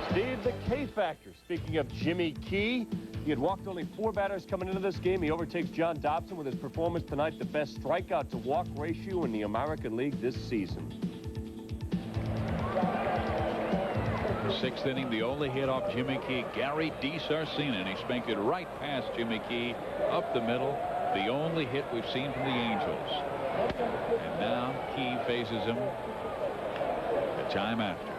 Steve, the K factor. Speaking of Jimmy Key, he had walked only 4 batters coming into this game. He overtakes John Dobson with his performance tonight, the best strikeout to walk ratio in the American League this season. 6th inning, the only hit off Jimmy Key, Gary DiSarcina, and he spanked it right past Jimmy Key up the middle. The only hit we've seen from the Angels. And now Key faces him the time after.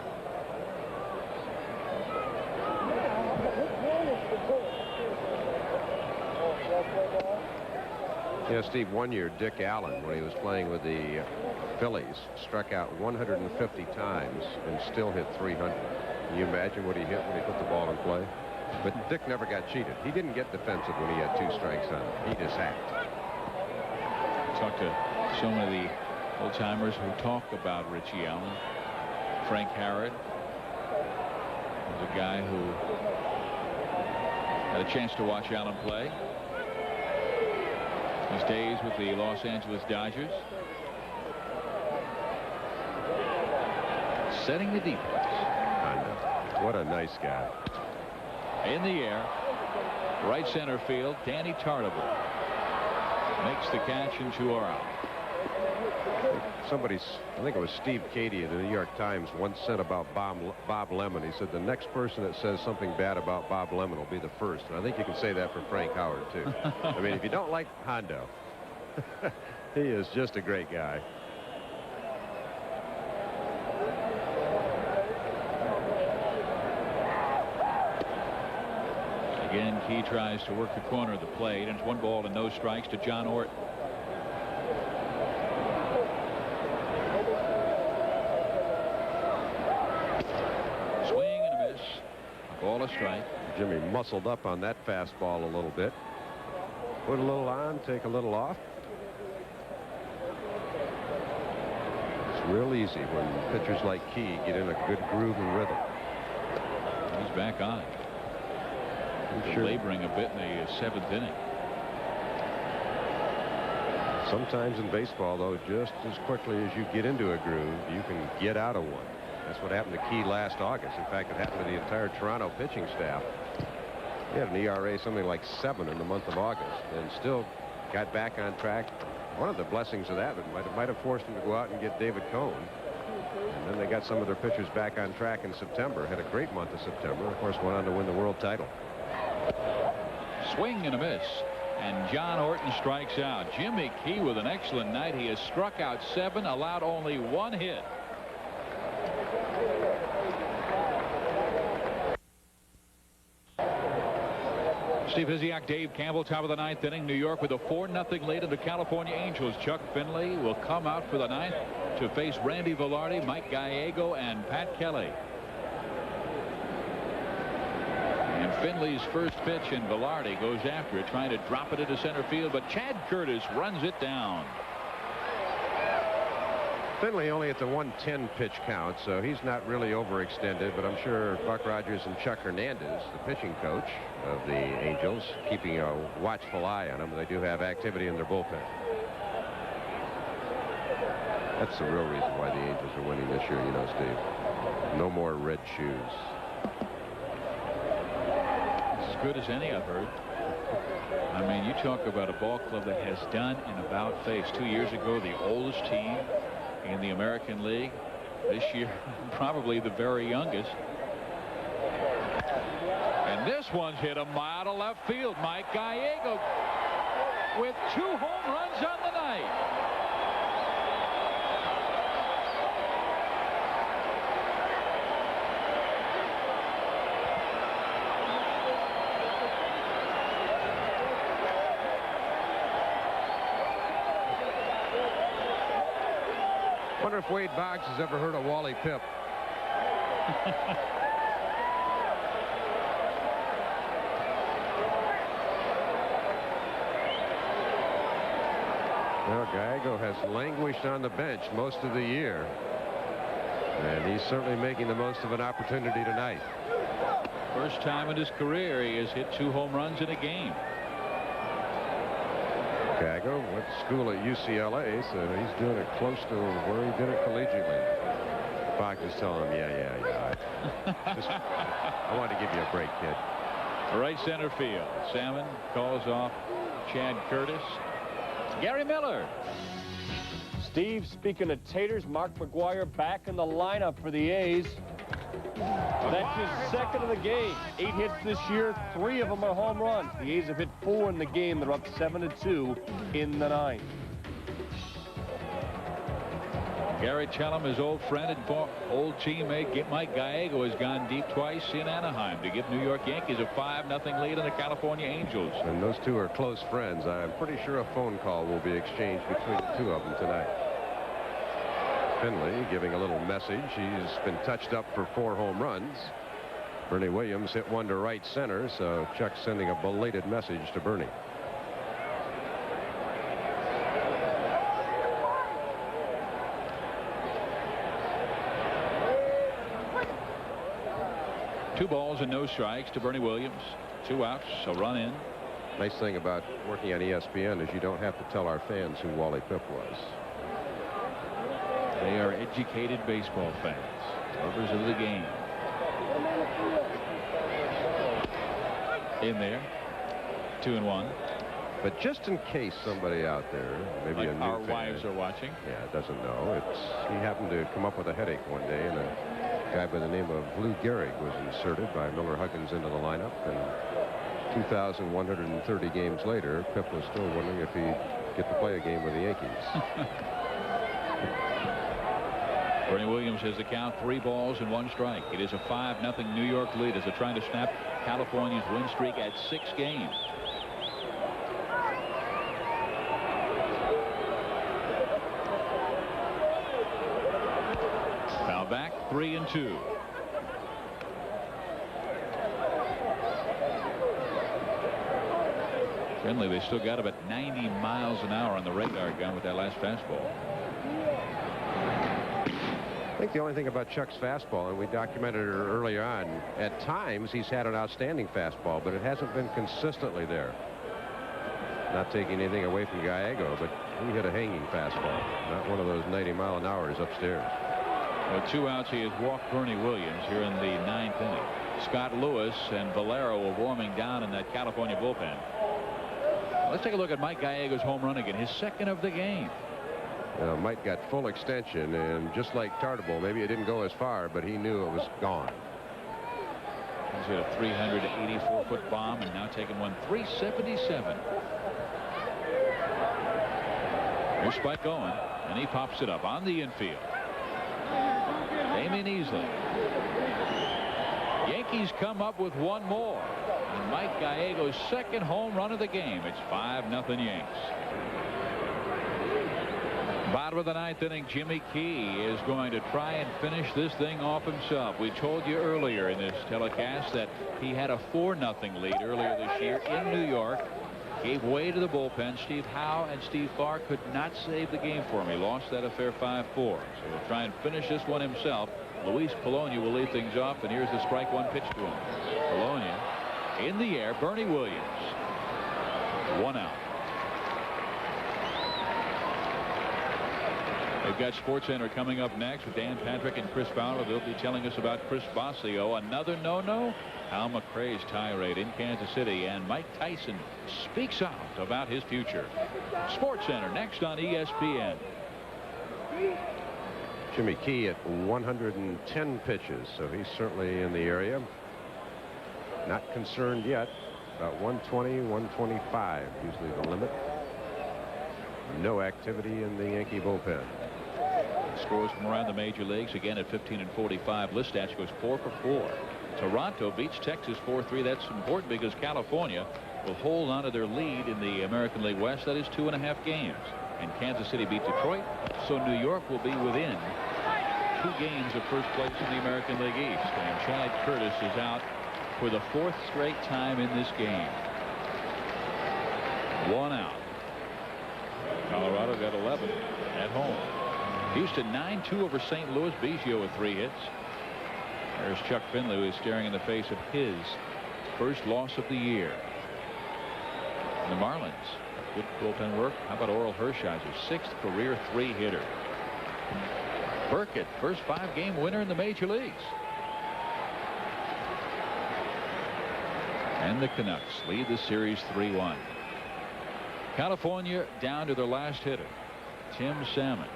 You know, Steve, one year Dick Allen, when he was playing with the Phillies, struck out 150 times and still hit 300. Can you imagine what he hit when he put the ball in play? But Dick never got cheated. He didn't get defensive when he had 2 strikes on him. He just hacked. Talked to so many of the old-timers who talk about Richie Allen. Frank Harrod was a guy who had a chance to watch Allen play. His days with the Los Angeles Dodgers. Setting the defense. On What a nice guy. In the air, right center field, Danny Tartabull makes the catch, and 2 are out. I think it was Steve Cady of the New York Times once said about Bob Lemon. He said the next person that says something bad about Bob Lemon will be the first. And I think you can say that for Frank Howard, too. I mean, if you don't like Hondo, he is just a great guy. Again, Key tries to work the corner of the plate, and it's 1 ball and no strikes to John Orton. Swing and a miss. A ball, a strike. Jimmy muscled up on that fastball a little bit. Put a little on, take a little off. It's real easy when pitchers like Key get in a good groove and rhythm. He's back on. Sure. Laboring a bit in the 7th inning. Sometimes in baseball, though, just as quickly as you get into a groove, you can get out of one. That's what happened to Key last August. In fact, it happened to the entire Toronto pitching staff. He had an ERA something like 7 in the month of August and still got back on track. One of the blessings of that might have forced him to go out and get David Cone. And then they got some of their pitchers back on track in September. Had a great month of September. Of course, went on to win the world title. Swing and a miss, and John Orton strikes out. Jimmy Key with an excellent night. He has struck out 7, allowed only 1 hit. Steve Hisiak, Dave Campbell, top of the 9th inning. New York with a 4-0 lead in the California Angels. Chuck Finley will come out for the 9th to face Randy Velarde, Mike Gallego, and Pat Kelly. And Finley's first pitch, and Velarde goes after it, trying to drop it into center field, but Chad Curtis runs it down. Finley only at the 110 pitch count, so he's not really overextended, but I'm sure Buck Rogers and Chuck Hernandez, the pitching coach of the Angels, keeping a watchful eye on them. They do have activity in their bullpen. That's the real reason why the Angels are winning this year, you know, Steve. No more red shoes. Good as any I've heard. I mean, you talk about a ball club that has done an about face. 2 years ago, the oldest team in the American League. This year, probably the very youngest. And this one's hit a mile to left field. Mike Gallego with 2 home runs on the night. I wonder if Wade Boggs has ever heard of Wally Pipp. Well, Gallego has languished on the bench most of the year, and he's certainly making the most of an opportunity tonight. First time in his career he has hit 2 home runs in a game. Gallego went to school at UCLA, so he's doing it close to where he did it collegiately. Boggs is telling him, yeah. I wanted to give you a break, kid. Right center field. Salmon calls off Chad Curtis. Gary Miller. Steve, speaking of taters, Mark McGwire back in the lineup for the A's. That's his 2nd of the game. 8 hits this year. 3 of them are home runs. The A's have hit 4 in the game. They're up 7-2 in the 9th. Gary Chellum, his old friend and old teammate Mike Gallego, has gone deep twice in Anaheim to give New York Yankees a 5-0 lead in the California Angels. And those two are close friends. I'm pretty sure a phone call will be exchanged between the 2 of them tonight. Finley giving a little message. He's been touched up for 4 home runs. Bernie Williams hit 1 to right center, so Chuck's sending a belated message to Bernie. Two balls and no strikes to Bernie Williams. 2 outs, so run in. Nice thing about working on ESPN is you don't have to tell our fans who Wally Pipp was. They are educated baseball fans, lovers of the game. In there. 2-1. But just in case somebody out there, maybe like a new our fan, wives are watching. Yeah, doesn't know. He happened to come up with a headache one day, and a guy by the name of Lou Gehrig was inserted by Miller Huggins into the lineup. And 2,130 games later, Pip was still wondering if he'd get to play a game with the Yankees. Bernie Williams has the count, 3 balls and 1 strike. It is a 5-0 New York lead as they're trying to snap California's win streak at 6 games. Foul back, 3-2. Finley, they still got about 90 miles an hour on the radar gun with that last fastball. I think the only thing about Chuck's fastball, and we documented it earlier on, at times he's had an outstanding fastball, but it hasn't been consistently there. Not taking anything away from Gallego, but he hit a hanging fastball, not one of those 90-mile-an-hours upstairs. With 2 outs, he has walked Bernie Williams here in the 9th inning. Scott Lewis and Valero are warming down in that California bullpen. Let's take a look at Mike Gallego's home run again, his 2nd of the game. Mike got full extension, and just like Tartabull, maybe it didn't go as far, but he knew it was gone. He's hit a 384-foot bomb and now taking one 377. Here's Spike going, and he pops it up on the infield. Damian Easley. Yankees come up with 1 more. And Mike Gallego's 2nd home run of the game. It's 5-0 Yanks. Bottom of the 9th inning, Jimmy Key is going to try and finish this thing off himself. We told you earlier in this telecast that he had a 4-0 lead earlier this year in New York. Gave way to the bullpen. Steve Howe and Steve Farr could not save the game for him. He lost that affair 5-4. So he'll try and finish this one himself. Luis Polonia will lead things off, and here's the strike 1 pitch to him. Polonia in the air. Bernie Williams. 1 out. We've got SportsCenter coming up next with Dan Patrick and Chris Fowler. They'll be telling us about Chris Bosio. Another no-no. Hal McRae's tirade in Kansas City, and Mike Tyson speaks out about his future. SportsCenter next on ESPN. Jimmy Key at 110 pitches, so he's certainly in the area. Not concerned yet. About 120, 125, usually the limit. No activity in the Yankee bullpen. Scores from around the major leagues again at 15-45. Listach goes 4 for 4. Toronto beats Texas 4-3. That's important because California will hold on to their lead in the American League West. That is 2.5 games. And Kansas City beat Detroit, so New York will be within 2 games of first place in the American League East. And Chad Curtis is out for the 4th straight time in this game. 1 out. Colorado got 11 at home. Houston 9-2 over St. Louis. Biggio with 3 hits. There's Chuck Finley, who is staring in the face of his first loss of the year. And the Marlins, good bullpen work. How about Oral Hershiser, 6th career 3-hitter. Burkett, first 5-game winner in the major leagues. And the Canucks lead the series 3-1. California down to their last hitter, Tim Salmon.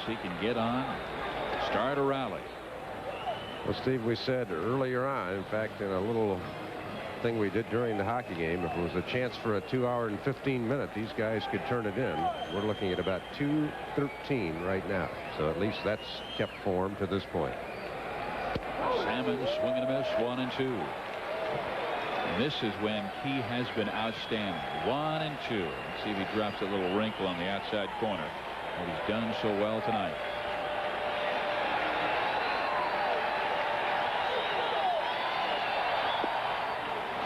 So he can get on, start a rally. Well, Steve, we said earlier on, in fact, in a little thing we did during the hockey game, if it was a chance for a 2-hour and 15-minute, these guys could turn it in. We're looking at about 2:13 right now. So at least that's kept form to this point. Salmon swing and a miss, 1-2. And this is when he has been outstanding. 1-2. Let's see if he drops a little wrinkle on the outside corner. And he's done so well tonight.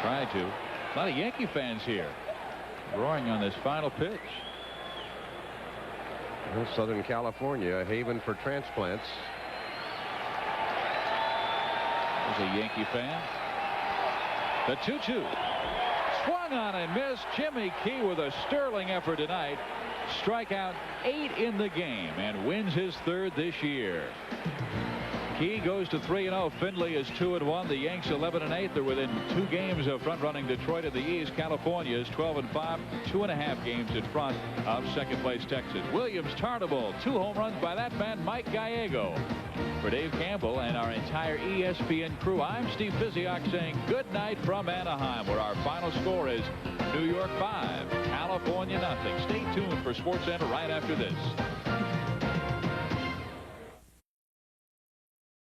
Tried to. A lot of Yankee fans here roaring on this final pitch. Well, Southern California, a haven for transplants. There's a Yankee fan. The 2-2. Swung on and missed. Jimmy Key with a sterling effort tonight. Strikeout 8 in the game and wins his 3rd this year. Key goes to 3-0. Findlay is 2-1. The Yanks 11-8. They're within 2 games of front-running Detroit in the East. California is 12-5, 2.5 games in front of second-place Texas. Williams, Tarnable, 2 home runs by that man, Mike Gallego. For Dave Campbell and our entire ESPN crew, I'm Steve Physioc saying good night from Anaheim, where our final score is New York 5, California nothing. Stay tuned for SportsCenter right after this.